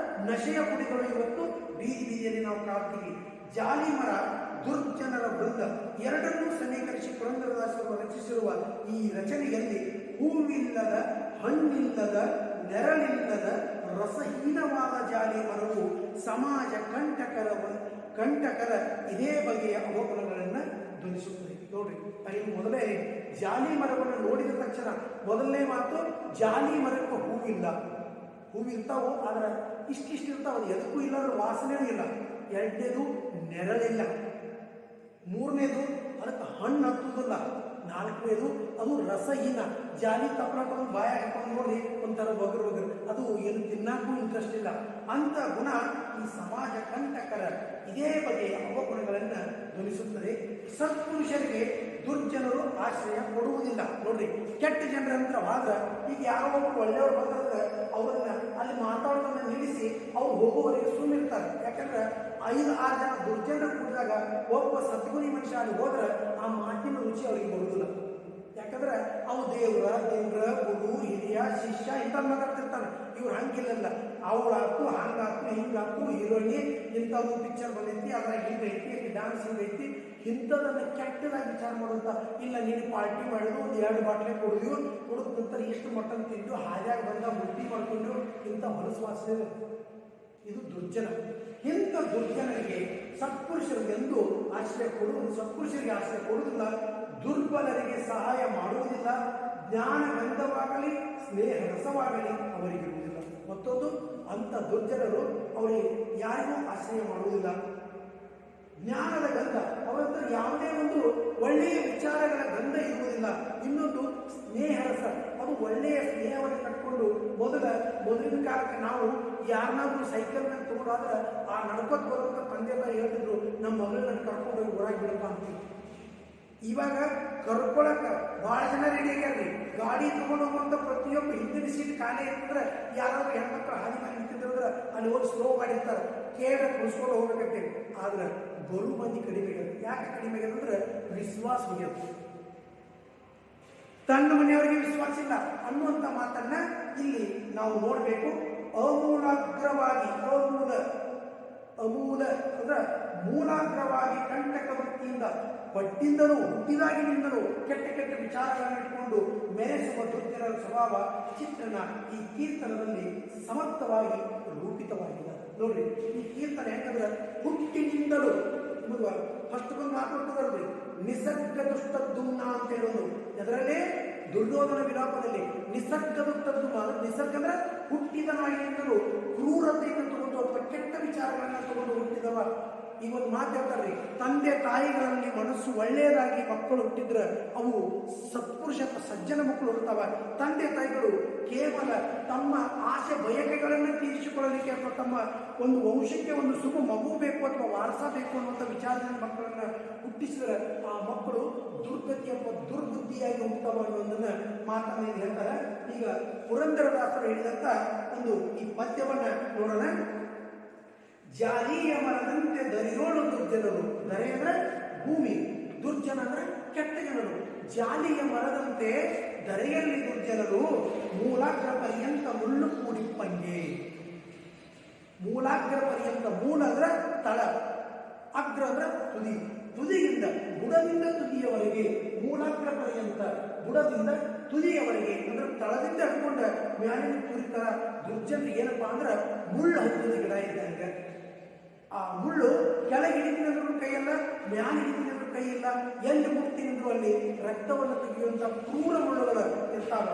ನಶೆಯ ಪುಡಿಗಳು ಇವತ್ತು ಬೀದಿಯಲ್ಲಿ ನಾವು ಕಾಡ್ತೀವಿ. ಜಾಲಿ ಮರ, ದುರ್ಜನರ ವೃಂದ ಎರಡನ್ನೂ ಸಮೀಕರಿಸಿ ಪುರಂದರದಾಸರು ರಚಿಸಿರುವ ಈ ರಚನೆಯಲ್ಲಿ ಹೂವಿಲ್ಲದ, ಹಣ್ಣಿಲ್ಲದ, ನೆರಳಿಲ್ಲದ ರಸಹೀನವಾದ ಜಾಲಿ ಮರವು ಸಮಾಜ ಕಂಟಕರ ಇದೇ ಬಗೆಯ ಅವಗುಣಗಳನ್ನು ಧ್ವನಿಸುತ್ತದೆ. ನೋಡ್ರಿ, ಅಲ್ಲಿ ಮೊದಲೇ ಜಾಲಿ ಮರವನ್ನು ನೋಡಿದ ತಕ್ಷಣ ಮೊದಲನೇ ಮಾತು, ಜಾಲಿ ಮರಕ್ಕೆ ಹೂವಿಲ್ಲ. ಹೂವಿರ್ತಾವು, ಆದರೆ ಇಷ್ಟಿರ್ತಾವ, ಎದಕ್ಕೂ ಇಲ್ಲ, ಅಂದ್ರೆ ವಾಸನೆಯೂ ಇಲ್ಲ. 2ನೇದು ನೆರಳಿಲ್ಲ. 3ನೇದು ಅದಕ್ಕೆ ಹಣ್ಣು ಹತ್ತುವುದಿಲ್ಲ. 4ನೇದು ಅದು ರಸಹೀನ. ಜಾಲಿ ತಪ್ಪಲಾಟವನ್ನು ಬಾಯ ಹಾಕೊಂಡು ನೋಡಿ ಒಂಥರ ಬಗರು, ಅದು ಏನು ತಿನ್ನಕ್ಕೂ ಇಂಟ್ರೆಸ್ಟ್ ಇಲ್ಲ. ಅಂತ ಗುಣ ಈ ಸಮಾಜ ಕಂಟಕರ ಇದೇ ಬಗೆಯ ಅವಗುಣಗಳನ್ನು ಧ್ವನಿಸುತ್ತದೆ. ಸತ್ಪುರುಷರಿಗೆ ದುರ್ಜನರು ಆಶ್ರಯ ಕೊಡುವುದಿಲ್ಲ. ನೋಡ್ರಿ, ಕೆಟ್ಟ ಜನರಂತ್ರ ಆದ್ರೆ ಈಗ ಯಾರೋ ಒಬ್ಬರು ಒಳ್ಳೆಯವರು ಬಂದ್ರೆ ಅವರನ್ನ ಅಲ್ಲಿ ಮಾತಾಡೋದನ್ನ ನಿಲ್ಲಿಸಿ ಅವ್ರು ಹೋಗುವವರೆಗೆ ಸುಮ್ಮಿರ್ತಾರೆ. ಯಾಕಂದ್ರೆ 5-6 ಜನ ದುರ್ಜನರು ಕೂಡಿದಾಗ ಒಬ್ಬ ಸದ್ಗುಣಿ ಮನುಷ್ಯ ಅಲ್ಲಿ ಹೋದ್ರೆ ಆ ಮಾತಿನ ರುಚಿ ಅವರಿಗೆ ಬರುವುದಿಲ್ಲ. ಯಾಕಂದ್ರೆ ಅವು ದೇವ್ರ ಗುರು, ಹಿರಿಯ, ಶಿಷ್ಯ ಇಂಥ ಮಾತಾಡ್ತಿರ್ತಾನೆ. ಇವ್ರು ಹಂಗಿಲ್ಲ, ಅವಳಾಕು ಹಂಗಾಕು ಹಿಂಗಾಕು, ಹೀರೋಯಿನಿ ಇಂಥದ್ದು ಪಿಕ್ಚರ್ ಬಂದೈತಿ, ಅದ್ರಾಗ ಹಿಂಗೈತಿ, ಡ್ಯಾನ್ಸ್ ಹಿಂಗೈತಿ, ಇಂಥದನ್ನು ಕೆಟ್ಟದಾಗಿ ವಿಚಾರ ಮಾಡುವಂಥ. ಇಲ್ಲ, ನೀನು ಪಾರ್ಟಿ ಮಾಡಿದ್ರು, ಒಂದು 2 ಬಾಟ್ಲೆ ಕುಡಿದು ನಂತರ ಎಷ್ಟು ಮಟನ್ ತಿಂದು ಹಾಯಾಗ ಬಂದ ಮುಟ್ಟಿ ಮಾಡ್ಕೊಂಡು ಇಂಥ ಹೊಲಸು ವಾಸನೆ. ಇದು ದುರ್ಜನ. ಇಂಥ ದುರ್ಜನರಿಗೆ ಸತ್ಪುರುಷರಿಗೆ ಎಂದು ಸತ್ಪುರುಷರಿಗೆ ಆಶ್ರಯ ಕೊಡುವುದಿಲ್ಲ. ದುರ್ಬಲರಿಗೆ ಸಹಾಯ ಮಾಡುವುದಿಲ್ಲ. ಜ್ಞಾನ ಗಂಧವಾಗಲಿ ಸ್ನೇಹ ರಸವಾಗಲಿ ಅವರಿಗಿರುವುದಿಲ್ಲ. ಮತ್ತೊಂದು, ಅಂಥ ದುರ್ಜನರು ಅವರಿಗೆ ಯಾರಿಗೂ ಆಶ್ರಯ ಮಾಡುವುದಿಲ್ಲ. ಜ್ಞಾನದ ಗಂಧ ಅವರ ಹತ್ರ ಯಾವುದೇ ಒಂದು ಒಳ್ಳೆಯ ವಿಚಾರಗಳ ಗಂಧ ಇರುವುದಿಲ್ಲ. ಇನ್ನೊಂದು ಸ್ನೇಹ ರಸ, ಅದು ಒಳ್ಳೆಯ ಸ್ನೇಹವನ್ನು ಕಟ್ಕೊಂಡು ಮೊದಲಿನ ಕಾಲಕ್ಕೆ ನಾವು ಯಾರನ್ನಾದ್ರೂ ಸೈಕಲ್ ಮೇಲೆ ತಗೊಂಡಾದ್ರೆ ಆ ನಡ್ಕೊತ್ ಬರುವಂಥ ತಂದೆ ತಾಯಿ ಹೇಳ್ತಿದ್ರು, ನಮ್ಮ ಮಗಳನ್ನ ಕರ್ಕೊಂಡು ಹೋಗಿ ಊರಾಗಿ ಬಿಡಪ್ಪ ಅಂತೀವಿ. ಇವಾಗ ಕರ್ಕೊಳಕ ಭಾಳ ಜನ ರೆಡಿ ಆಗ್ಯಾರ್ರಿ. ಗಾಡಿ ತಗೊಂಡು ಹೋಗುವಂಥ ಪ್ರತಿಯೊಬ್ಬ ಹಿಂದಿನ ಸೀಟ್ ಖಾಲಿ ಇರ್ತಂದ್ರೆ ಯಾರಾದ್ರೂ ಹೆಣ್ಮಕ್ಳು ಹಾದಿ ಮೇಲೆ ನಿಂತಿದ್ರೆ ಅಲ್ಲಿ ಹೋಗಿ ಸ್ಲೋ ಮಾಡಿರ್ತಾರೆ, ಕೇಳಿ ಕುಳಿಸ್ಕೊಂಡು ಹೋಗ್ಬೇಕಂತೇಳಿ. ಆದ್ರೆ ಬರು ಮಂದಿ ಕಡಿಮೆ ಆಗ್ಯದ. ಯಾಕೆ ಕಡಿಮೆ ಆಗ್ಯದ ಅಂದ್ರೆ ವಿಶ್ವಾಸ ಹೋಗ್ಯದ. ತನ್ನ ಮನೆಯವರಿಗೆ ವಿಶ್ವಾಸ ಇಲ್ಲ ಅನ್ನುವಂಥ ಮಾತನ್ನ ಇಲ್ಲಿ ನಾವು ನೋಡಬೇಕು. ಅಮೂಲಾಗ್ರವಾಗಿ ಅಮೂಲ ಅಂದ್ರೆ ಮೂಲಾಗ್ರವಾಗಿ ಕಂಟಕ ವೃತ್ತಿಯಿಂದ ಪಟ್ಟಿಂದಲೂ ಹುಟ್ಟಿದಾಗಿನಿಂದಲೂ ಕೆಟ್ಟ ಕೆಟ್ಟ ವಿಚಾರಗಳನ್ನು ಇಟ್ಕೊಂಡು ಮೆರೆಸುವ ದುರ್ಜನರ ಸ್ವಭಾವ ಚಿತ್ರಣ ಈ ಕೀರ್ತನದಲ್ಲಿ ಸಮರ್ಥವಾಗಿ ರೂಪಿತವಾಗಿದೆ. ನೋಡ್ರಿ, ಈ ಕೀರ್ತನೆ ಯಾಕಂದ್ರೆ ಹುಟ್ಟಿನಿಂದಲೂ ಫಸ್ಟ್ ಬಂದು ಮಾತಾಡ್ತದಲ್ರಿ, ನಿಸರ್ಗ ದುಷ್ಟದ್ದುಮ್ನ ಅಂತ ಹೇಳೋದು. ಅದರಲ್ಲೇ ದುರ್ಯೋಧನ ವಿಲಾಪದಲ್ಲಿ ನಿಸರ್ಗ ದುಷ್ಟದ್ದುಮ್ನ, ನಿಸರ್ಗ ಅಂದ್ರೆ ಹುಟ್ಟಿದನಾಗಿನಿಂದಲೂ ಕ್ರೂರತೆಯನ್ನು ತಗೊಂಡು ಅಥವಾ ಕೆಟ್ಟ ವಿಚಾರಗಳನ್ನ ತಗೊಂಡು ಹುಟ್ಟಿದವ. ಈ ಒಂದು ಮಾತು ಹೇಳ್ತಾರ್ರಿ, ತಂದೆ ತಾಯಿಗಳಲ್ಲಿ ಮನಸ್ಸು ಒಳ್ಳೆಯದಾಗಿ ಮಕ್ಕಳು ಹುಟ್ಟಿದ್ರೆ ಅವು ಸತ್ಪುರುಷ ಸಜ್ಜನ ಮಕ್ಕಳು ಹುಡ್ತಾವ. ತಂದೆ ತಾಯಿಗಳು ಕೇವಲ ತಮ್ಮ ಆಸೆ ಬಯಕೆಗಳನ್ನು ತೀರಿಸಿಕೊಳ್ಳಲಿಕ್ಕೆ ಅಥವಾ ತಮ್ಮ ಒಂದು ವಂಶಕ್ಕೆ ಒಂದು ಶುಭ ಮಗು ಬೇಕು ಅಥವಾ ವಾರಸ ಬೇಕು ಅನ್ನುವಂಥ ವಿಚಾರದಲ್ಲಿ ಮಕ್ಕಳನ್ನ ಹುಟ್ಟಿಸಿದ್ರೆ ಆ ಮಕ್ಕಳು ದುರ್ಗತಿ ಅಥವಾ ದುರ್ಬುದ್ಧಿಯಾಗಿ ಹುಟ್ಟುತ್ತವ ಅನ್ನೋದನ್ನ ಮಾತನ್ನ ಹೇಳ್ತಾರೆ. ಈಗ ಪುರಂದರದಾಸರು ಹೇಳಿದಂತ ಒಂದು ಈ ಪದ್ಯವನ್ನ ನೋಡೋಣ. ಜಾಲಿಯ ಮರದಂತೆ ದರಿಯೋಳು ದುರ್ಜನರು. ದರೆ ಅಂದ್ರೆ ಭೂಮಿ, ದುರ್ಜನ ಅಂದ್ರೆ ಕೆಟ್ಟ ಜನರು. ಜಾಲಿಯ ಮರದಂತೆ ದರೆಯಲ್ಲಿ ದುರ್ಜನರು, ಮೂಲಾಗ್ರ ಪರ್ಯಂತ ಮುಳ್ಳು ಕೂಡಿಪ್ಪಂಗೆ. ಮೂಲಾಗ್ರ ಪರ್ಯಂತ, ಮೂಲ ಅಂದ್ರೆ ತಳ, ಅಗ್ರ ಅಂದ್ರೆ ತುದಿ, ತುದಿಯಿಂದ ಬುಡದಿಂದ ತುದಿಯವರೆಗೆ, ಮೂಲಾಗ್ರ ಪರ್ಯಂತ ಬುಡದಿಂದ ತುದಿಯವರೆಗೆ ಅಂದ್ರೆ ತಳದಿಂದ ಹಿಡ್ಕೊಂಡ ಮ್ಯಾಲಿನ ತುರಿತರ ದುರ್ಜನರು ಏನಪ್ಪಾ ಅಂದ್ರೆ ಮುಳ್ಳು ಹತ್ತಿದ ಗಿಡ ಇದ್ದಂಗೆ. ಆ ಮುಳ್ಳು ಕೆಳಗೆ ಹಿಡಿತಿನಂದ್ರೂ ಕೈಯಲ್ಲ, ಮ್ಯಾಲ ಹಿಡಿತಿನಂದ್ರೂ ಕೈ ಇಲ್ಲ, ಎಲ್ಲಿ ಮುಟ್ತಿನಂದ್ರೂ ಅಲ್ಲಿ ರಕ್ತವನ್ನು ತೆಗೆಯುವಂಥ ಕ್ರೂರ ಮುಳ್ಳುಗಳು ಇರ್ತಾವ.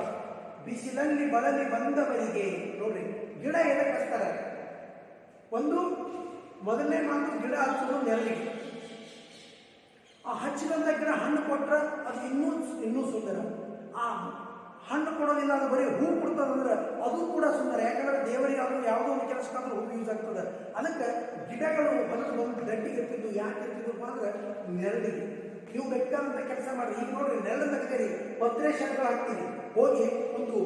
ಬಿಸಿಲಲ್ಲಿ ಬಳಲಿ ಬಂದವರಿಗೆ ನೋಡ್ರಿ, ಗಿಡ ಎದಕ್ಕೆ ಹಚ್ತಾರೆ? ಒಂದು ಮೊದಲನೇ ಮಾತು, ಗಿಡ ಹಚ್ಚೋದು ನೆರಳಿಗೆ. ಆ ಹಚ್ಚಿದಂಥ ಗಿಡ ಹಣ್ಣು ಕೊಟ್ರೆ ಅದು ಇನ್ನೂ ಸುಂದರ. ಆ ಹಣ್ಣು ಕೊಡೋದಿಲ್ಲ, ಅದು ಬರೀ ಹೂ ಕೊಡ್ತದಂದ್ರೆ ಅದು ಕೂಡ ಸುಂದರ. ಯಾಕಂದ್ರೆ ದೇವರಿಗೆ ಆದರೂ ಯಾವುದೋ ಒಂದು ಕೆಲಸಕ್ಕಾದ್ರೂ ಹೂ ಯೂಸ್ ಆಗ್ತದೆ. ಅದಕ್ಕೆ ಗಿಡಗಳು ಹೊಲದ ಬಂದು ಗಟ್ಟಿಗೆ ಇರ್ತಿದ್ವು. ಯಾಕೆ ಇರ್ತಿದ್ವಪ್ಪ ಅಂದ್ರೆ ನೆರಳಿಗೆ. ನೀವು ಬೇಕಾದಂಥ ಕೆಲಸ ಮಾಡ್ರಿ. ಈಗ ನೋಡ್ರಿ, ನೆರಳು ತೆಗೆದಿರಿ, ಭದ್ರೇ ಶಂಕರ ಹಾಕ್ತೀರಿ, ಹೋಗಿ ಒಂದು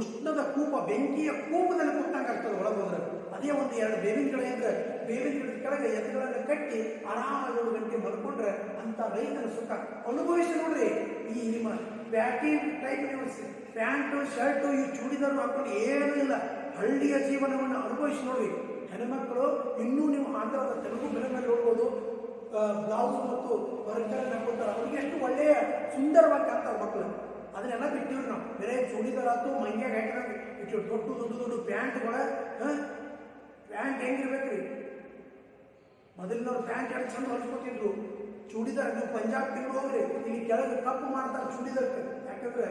ಉಷ್ಣದ ಕೂಪ, ಬೆಂಕಿಯ ಕೂಪದಲ್ಲಿ ಕೂತಂಗೆ ಆಗ್ತದೆ ಒಳಗೆ ಹೋದ್ರೆ. ಅದೇ ಒಂದು 2 ಬೇವಿನ ಗಿಡ ಇದ್ರೆ ಬೇವಿನ ಗಿಡದ ಕೆಳಗೆ ಎತ್ತುಗಳನ್ನು ಕಟ್ಟಿ ಆರಾಮಾಗಿ 1 ಗಂಟೆ ಮಲ್ಕೊಂಡ್ರೆ ಅಂತ ರೈತನ ಸುಖ ಅನುಭವಿಸಿ ನೋಡ್ರಿ. ಈ ನಿಮ್ಮ ಪ್ಯಾಟಿ ಟೈಪ್ ನೀವು ಪ್ಯಾಂಟು ಶರ್ಟು ಈ ಚೂಡಿದಾರು ಹಾಕೊಂಡು ಏನೂ ಇಲ್ಲ, ಹಳ್ಳಿಯ ಜೀವನವನ್ನು ಅನುಭವಿಸಿ ನೋಡ್ರಿ. ಹೆಣ್ಮಕ್ಳು ಇನ್ನೂ ನೀವು ಆಂಧ್ರದ ತೆಲುಗು ಫಿಲಮಲ್ಲಿ ನೋಡ್ಬೋದು, ಬ್ಲೌಸ್ ಮತ್ತು ವರ್ಕನ್ನು ಹಾಕೊಳ್ತಾರೆ. ಅವ್ರಿಗೆ ಎಷ್ಟು ಒಳ್ಳೆಯ ಸುಂದರವಾಗಿ ಕಾಣ್ತಾರೆ ಮಕ್ಕಳು. ಅದನ್ನೆಲ್ಲ ಬಿಟ್ಟಿವ್ರಿ ನಾವು. ಬೇರೆ ಚೂಡಿದಾರಾತು ಮಂಗ್ಯಾಗ ಹಾಕಿದಾಗ ಇಟ್ಟು ದೊಡ್ಡ ಪ್ಯಾಂಟ್ಗಳ. ಪ್ಯಾಂಟ್ ಹೆಂಗಿರ್ಬೇಕ್ರಿ? ಮೊದಲಿನವ್ರು ಪ್ಯಾಂಟ್ ಎಷ್ಟು ಚಂದ ಹೊಲಿಸ್ಕೊತಿದ್ರು. ಚೂಡಿದಾರ್ ನೀವು ಪಂಜಾಬ್ ತಿಂಗಳು ಹೋಗ್ರಿ, ಇಲ್ಲಿ ಕೆಳಗೆ ಕಪ್ಪು ಮಾಡ್ತಾರೆ ಚೂಡಿದಾರ್ಗೆ. ಯಾಕಂದ್ರೆ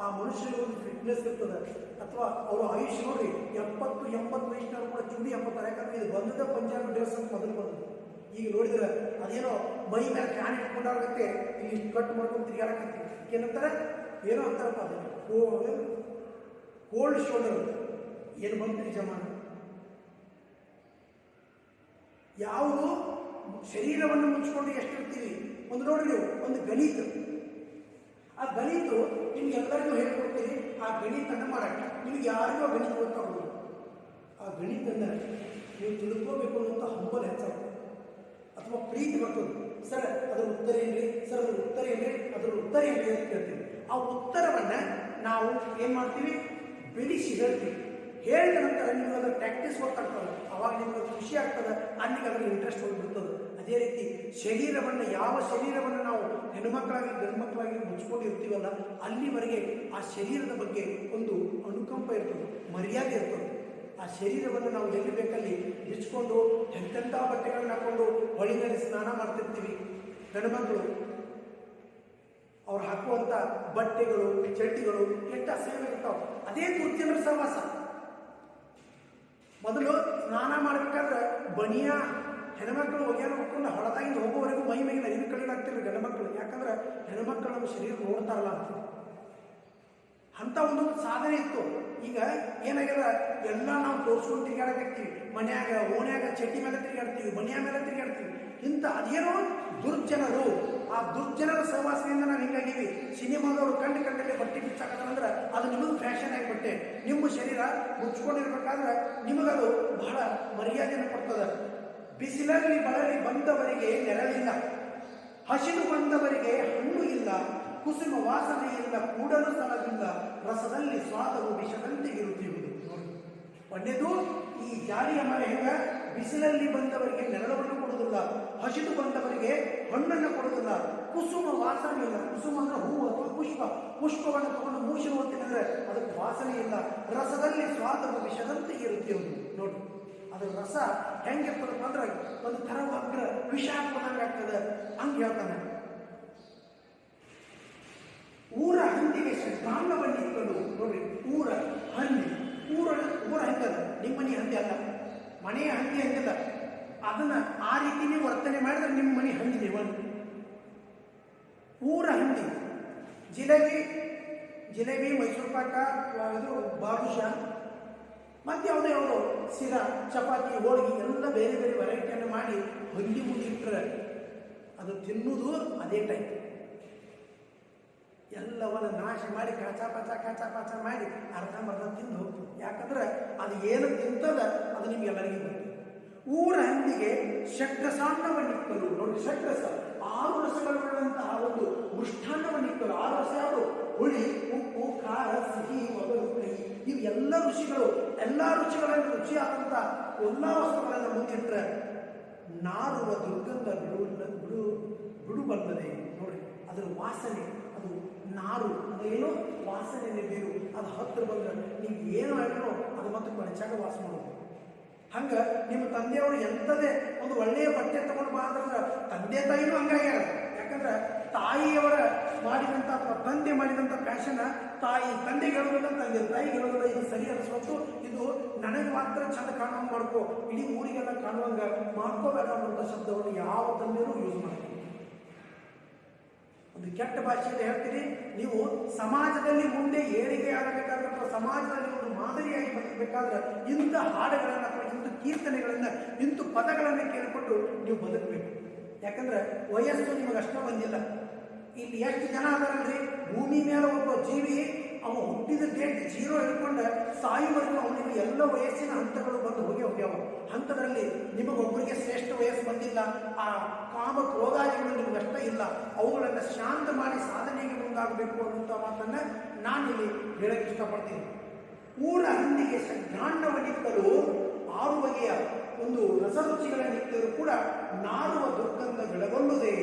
ಆ ಮನುಷ್ಯರಿಗೆ ಒಂದು ಫಿಟ್ನೆಸ್ ಇರ್ತದೆ. ಅಥವಾ ಅವರು ಆಯುಷ್ ನೋಡ್ರಿ, 70-80 ವಯಸ್ಸಿನವ್ರು ಕೂಡ ಚೂಡಿ ಹಾಕೋತಾರೆ. ಯಾಕಂದ್ರೆ ಇದು ಬಂದದ ಪಂಜಾಬಿ ಡ್ರೆಸ್ ಅಂತ ಮೊದಲು ಬಂದದ್ದು. ಈಗ ನೋಡಿದ್ರೆ ಅದೇನೋ ಮೈ ಮೇಲೆ ಫ್ಯಾನ್ ಇಟ್ಕೊಂಡಾಗತ್ತೆ, ಇಲ್ಲಿ ಕಟ್ ಮಾಡ್ಕೊಂಡು ತಿರುಗಾಡಕತ್ತಿ. ಏನಂತಾರೆ, ಏನೋ ಅಂತಾರಪ್ಪ, ಅದು ಕೋಲ್ಡ್ ಶೋಲ್ಡರ್. ಏನು ಬಂದ್ರಿ ಜಮಾನ? ಯಾವುದು ಶರೀರವನ್ನು ಮುಚ್ಚಿಕೊಂಡು ಎಷ್ಟಿರ್ತೀವಿ. ಒಂದು ನೋಡ್ರಿ, ನೀವು ಒಂದು ಗಣಿತ, ಆ ಗಣಿತ ನಿಮ್ಗೆ ಎಲ್ಲರಿಗೂ ಹೇಳ್ಕೊಡ್ತೀರಿ. ಆ ಗಣಿತನ್ನು ಮಾಡಕ್ಕೆ ನಿಮ್ಗೆ ಯಾರಿಗೂ ಆ ಗಣಿತ ಗೊತ್ತಾಗೋದು. ಆ ಗಣಿತನ್ನು ನೀವು ತಿಳ್ಕೋಬೇಕು ಅನ್ನುವಂಥ ಹಂಬಲ ಹೆಚ್ಚಾಗ್ತದೆ ಅಥವಾ ಪ್ರೀತಿ ಬರ್ತದೆ. ಸರ್ ಅದರ ಉತ್ತರ ಏನ್ರಿ, ಸರ್ ಅದ್ರ ಉತ್ತರ ಏನ್ರಿ, ಅದರ ಉತ್ತರ ಏನ್ರಿ ಅಂತ ಕೇಳ್ತೀವಿ. ಆ ಉತ್ತರವನ್ನು ನಾವು ಏನು ಮಾಡ್ತೀವಿ, ಬಿಡಿಸಿ ಹೇಳ್ತೀವಿ. ಹೇಳಿದ ನಂತರ ನೀವು ಅದರ ಪ್ರಾಕ್ಟೀಸ್ ಗೊತ್ತಾಗ್ತದೆ. ಅವಾಗ ನಿಮ್ಗೆ ಖುಷಿ ಆಗ್ತದೆ, ಅಲ್ಲಿಗೆ ಅದರ ಇಂಟ್ರೆಸ್ಟ್ ಹೋಗಿಬಿಡ್ತದೆ. ಅದೇ ರೀತಿ ಶರೀರವನ್ನು, ಯಾವ ಶರೀರವನ್ನು ನಾವು ಹೆಣ್ಣುಮಕ್ಕಳಾಗಿ ಗಂಡು ಮಕ್ಕಳಾಗಿ ಮುಚ್ಕೊಂಡು ಇರ್ತೀವಲ್ಲ, ಅಲ್ಲಿವರೆಗೆ ಆ ಶರೀರದ ಬಗ್ಗೆ ಒಂದು ಅನುಕಂಪ ಇರ್ತದೆ, ಮರ್ಯಾದೆ ಇರ್ತದೆ. ಆ ಶರೀರವನ್ನು ನಾವು ಎಲ್ಲಿ ಬೇಕಲ್ಲಿ ಬಿಚ್ಕೊಂಡು ಎಂತೆಂಥ ಬಟ್ಟೆಗಳನ್ನ ಹಾಕೊಂಡು ಹೊಳಿನಲ್ಲಿ ಸ್ನಾನ ಮಾಡ್ತಿರ್ತೀವಿ. ಗಂಡುಮಕ್ಕಳು ಅವ್ರು ಹಾಕುವಂಥ ಬಟ್ಟೆಗಳು ಚಡ್ಡಿಗಳು ಎಷ್ಟು ಅಸಹ್ಯ ಇರ್ತಾವೆ. ಅದೇ ದುರ್ಜನರ ಸಹವಾಸ. ಮೊದಲು ಸ್ನಾನ ಮಾಡ್ಬೇಕಾದ್ರೆ ಬನಿಯ ಹೆಣ್ಮಕ್ಳು ಒಗ್ಯಾನ ಹೊಕ್ಕೊಂಡು ಹೊಳದಾಗಿಂದ ಹೋಗೋವರೆಗೂ ಮೈ ಮೇಲೆ ಅರಿವು ಕಡಿಲಾಗ್ತಿರ್ಲಿ ಗಂಡು ಮಕ್ಕಳು. ಯಾಕಂದ್ರೆ ಹೆಣ್ಮಕ್ಳು ನಮ್ಮ ಶರೀರ ನೋಡ್ತಾರಲ್ಲ ಅಂತ ಅಂತ ಒಂದೊಂದು ಸಾಧನೆ ಇತ್ತು. ಈಗ ಏನಾಗ್ಯದ, ಎಲ್ಲ ನಾವು ತೋರಿಸ್ಕೊಂಡು ತಿರುಗಾಡಕತ್ತೀವಿ. ಮನ್ಯಾಗ ಓಣ್ಯಾಗ ಚಡ್ಡಿ ಮೇಲೆ ತಿರುಗಾಡ್ತೀವಿ, ಮನೆಯ ಮೇಲೆ ತಿರುಗಾಡ್ತೀವಿ. ಇಂಥ ಅದೇನೋ ದುರ್ಜನರು. ಆ ದುರ್ಜನರ ಸಹವಾಸದಿಂದ ನಾವು ಹಿಂಗಾಗಿವಿ. ಸಿನಿಮಾದವರು ಕಂಡಲ್ಲಿ ಬಟ್ಟೆ ಬಿಚ್ಚಾಕತ್ತಂದ್ರೆ ಅದು ನಿಮಗೆ ಫ್ಯಾಷನ್ ಆಗಿಬಿಟ್ಟೆ. ನಿಮ್ಮ ಶರೀರ ಮುಚ್ಕೊಂಡಿರ್ಬೇಕಾದ್ರೆ ನಿಮಗದು ಬಹಳ ಮರ್ಯಾದೆಯನ್ನು ಕೊಡ್ತದೆ. ಬಿಸಿಲಲ್ಲಿ ಬಳಲಿ ಬಂದವರಿಗೆ ನೆರಳಿಲ್ಲ, ಹಸಿರು ಬಂದವರಿಗೆ ಹಣ್ಣು ಇಲ್ಲ, ಕುಸುಮ ವಾಸನೆ ಇಲ್ಲ, ಕೂಡಲು ಸ್ಥಳವಿಲ್ಲ, ರಸದಲ್ಲಿ ಸ್ವಾದವು ವಿಷದಂತೆ ಇರುತ್ತಿರುವುದು. ಒಂದೇದು ಈ ಜಾಲಿಯ ಮರ ಹೆಂಗ ಬಿಸಿಲಲ್ಲಿ ಬಂದವರಿಗೆ ನೆರಳವನ್ನು ಕೊಡುವುದಿಲ್ಲ, ಹಸಿರು ಬಂದವರಿಗೆ ಹಣ್ಣನ್ನು ಕೊಡುವುದಿಲ್ಲ, ಕುಸುಮ ವಾಸನೆ ಇಲ್ಲ. ಕುಸುಮ ಅಂದ್ರೆ ಹೂವು ಅಥವಾ ಪುಷ್ಪ. ಪುಷ್ಪವನ್ನು ತಗೊಂಡು ಮೂಸಿ ನೋಡ್ತೀನಂದ್ರೆ ಅದಕ್ಕೆ ವಾಸನೆ ಇಲ್ಲ. ರಸದಲ್ಲಿ ಸ್ವಾದವು ವಿಷದಂತೆ ಇರುತ್ತಿರುವುದು. ನೋಡಿ ಅದ್ರ ರಸ ಹೆಂಗಿರ್ತದಪ್ಪ ಅಂದ್ರೆ ಒಂದು ಥರ ವಕ್ರ ವಿಷ ಹಾಕೋದಂಗೆ ಆಗ್ತದೆ. ಹಂಗೆ ಹೇಳ್ತಾನೆ. ಊರ ಹಂದಿಗೆ ಶ್ರದ್ಧಾಂಗವನ್ನಿಕ್ಕಲು. ನೋಡ್ರಿ, ಊರ ಹಂದಿ. ಊರ ಹೆಂಗದ, ನಿಮ್ಮ ಮನೆ ಹಂದಿ ಅಲ್ಲ, ಮನೆಯ ಹಂದಿ ಹಂಗಿಲ್ಲ. ಅದನ್ನ ಆ ರೀತಿ ನೀವು ವರ್ತನೆ ಮಾಡಿದ್ರೆ ನಿಮ್ಮ ಮನೆ ಹಂದಿ. ಒಂದು ಊರ ಹಂದಿ. ಜಿಲೇಬಿ, ಮೈಸೂರು ಪಾಕ, ಇದು ಬಾದುಷಾ, ಮತ್ತೆ ಯಾವುದೋ ಸಿರಾ, ಚಪಾತಿ, ಹೋಳಿಗೆ ಎಲ್ಲ ಬೇರೆ ಬೇರೆ ವೆರೈಟಿಯನ್ನು ಮಾಡಿ ಹಂದಿ ಮುಂದೆ ಇಟ್ಟರೆ ಅದು ತಿನ್ನುವುದು ಅದೇ ಟೈಪ್. ಎಲ್ಲವನ್ನು ನಾಶ ಮಾಡಿ ಕಾಚ ಮಾಡಿ ಅರ್ಧಂಬರ್ಧ ತಿಂದು ಹೋಗ್ತದೆ. ಯಾಕಂದ್ರೆ ಅದು ಏನು ತಿಂತದ ಅದು ನಿಮ್ಗೆಲ್ಲರಿಗೂ ಗೊತ್ತು. ಊರ ಹಂದಿಗೆ ಷಡ್ರಸಾನ್ನವನ್ನಿಕ್ಕಲು. ನೋಡಿ, ಷಡ್ರಸ 6 ರಸಗಳುಳ್ಳಂತಹ ಒಂದು ಮೃಷ್ಟಾನ್ನವನ್ನಿಕ್ಕಲು. 6 ರಸ ಯಾವುದು? ಹುಳಿ, ಉಪ್ಪು, ಖಾರ, ಸಿಹಿ, ಒಗರು, ಕಹಿ. ಇವು ಎಲ್ಲ ರುಚಿಗಳನ್ನು ರುಚಿಯಾದಂಥ ಎಲ್ಲ ವಸ್ತುಗಳನ್ನು ಮುಂದಿಟ್ಟರೆ ನಾರುವ ದುರ್ಗಂಧ ಬಿಡುಬಲ್ಲದೆ. ನೋಡಿ, ಅದರ ವಾಸನೆ, ಅದು ನಾರು, ಅದೇನೋ ವಾಸನೆ ಬೀರು. ಅದು ಹತ್ತಿರ ಬಂದ್ರೆ ನೀವು ಏನು ಹೇಳಿದ್ರು ಅದು ಮತ್ತೆ ಮನಚಾಗ ವಾಸ ಮಾಡೋದು. ಹಂಗೆ ನಿಮ್ಮ ತಂದೆಯವರು ಎಂಥದೇ ಒಂದು ಒಳ್ಳೆಯ ಬಟ್ಟೆ ತಗೊಂಡು ಬಾ ಅಂತಂದ್ರೆ ತಂದೆ ತಾಯಿನೂ ಹಂಗಾಗ್ಯಾರ. ಯಾಕಂದ್ರೆ ತಾಯಿಯವರ ಮಾಡಿದಂಥ ತಂದೆ ಮಾಡಿದಂಥ ಫ್ಯಾಷನ್ ತಂದೆಗೆ ಹೇಳೋದಿಲ್ಲ, ತಂದೆ ತಾಯಿಗೆ ಹೇಳೋದಿಲ್ಲ. ಇದು ಸರಿ ಅನಿಸ್ಬೇಕು, ಇದು ನನಗೆ ಮಾತ್ರ ಚಂದ ಕಾಣುವಂಗೆ ಮಾಡ್ಕೋ, ಇಡೀ ಊರಿಗೆಲ್ಲ ಕಾಣುವಂಗೆ ಮಾಡ್ಕೋಬೇಡ ಅನ್ನೋಂಥ ಶಬ್ದವನ್ನು ಯಾವ ತಂದೆಯೂ ಯೂಸ್ ಮಾಡ್ತೀವಿ. ಒಂದು ಕೆಟ್ಟ ಭಾಷೆಯಲ್ಲಿ ಹೇಳ್ತೀರಿ. ನೀವು ಸಮಾಜದಲ್ಲಿ ಮುಂದೆ ಏಳಿಗೆ ಆಗಬೇಕಾದ್ರೆ ಅಥವಾ ಸಮಾಜದಲ್ಲಿ ಒಂದು ಮಾದರಿಯಾಗಿ ಬದುಕಬೇಕಾದ್ರೆ ಇಂಥ ಹಾಡುಗಳನ್ನು ಅಥವಾ ಇಂಥ ಕೀರ್ತನೆಗಳನ್ನು ಇಂಥ ಪದಗಳನ್ನು ಕೇಳಿಕೊಂಡು ನೀವು ಬದುಕಬೇಕು. ಯಾಕಂದ್ರೆ ವಯಸ್ಸು ನಿಮಗೆ ಅಷ್ಟೇ ಬಂದಿಲ್ಲ. ಇಲ್ಲಿ ಎಷ್ಟು ಜನ ಅದಾರಲ್ರಿ, ಭೂಮಿ ಮೇಲೆ ಒಬ್ಬ ಜೀವಿ ಅವನು ಹುಟ್ಟಿದ ಡೇಟ್ 0 ಹಿಡ್ಕೊಂಡು ಸಾಯುವರೆಗೂ ಅವನಿಗೆ ಎಲ್ಲ ವಯಸ್ಸಿನ ಹಂತಗಳು ಬಂದು ಹೋಗ್ಯಾವ. ಹಂತದಲ್ಲಿ ನಿಮಗೊಬ್ಬರಿಗೆ ಶ್ರೇಷ್ಠ ವಯಸ್ಸು ಬಂದಿಲ್ಲ. ಆ ಕಾಮ ಕ್ರೋಧಾದಿಗಳು ನಿಮಗಷ್ಟೇ ಇಲ್ಲ. ಅವುಗಳನ್ನು ಶಾಂತ ಮಾಡಿ ಸಾಧನೆಗೆ ಮುಂದಾಗಬೇಕು ಅನ್ನುವಂಥ ಮಾತನ್ನು ನಾನಿಲ್ಲಿ ಹೇಳಕ್ಕೆ ಇಷ್ಟಪಡ್ತೀನಿ. ಊರ ಹಂದಿಗೆ ಜ್ಞಾನವನ್ನಿಕ್ಕಲು 6 ಬಗೆಯ ಒಂದು ರಸರುಚಿಗಳನ್ನಿಕ್ಕರೂ ಕೂಡ ನಾರುವ ದುರ್ಗಂಧ ಬೆಳಗೊಳ್ಳುವುದೇ.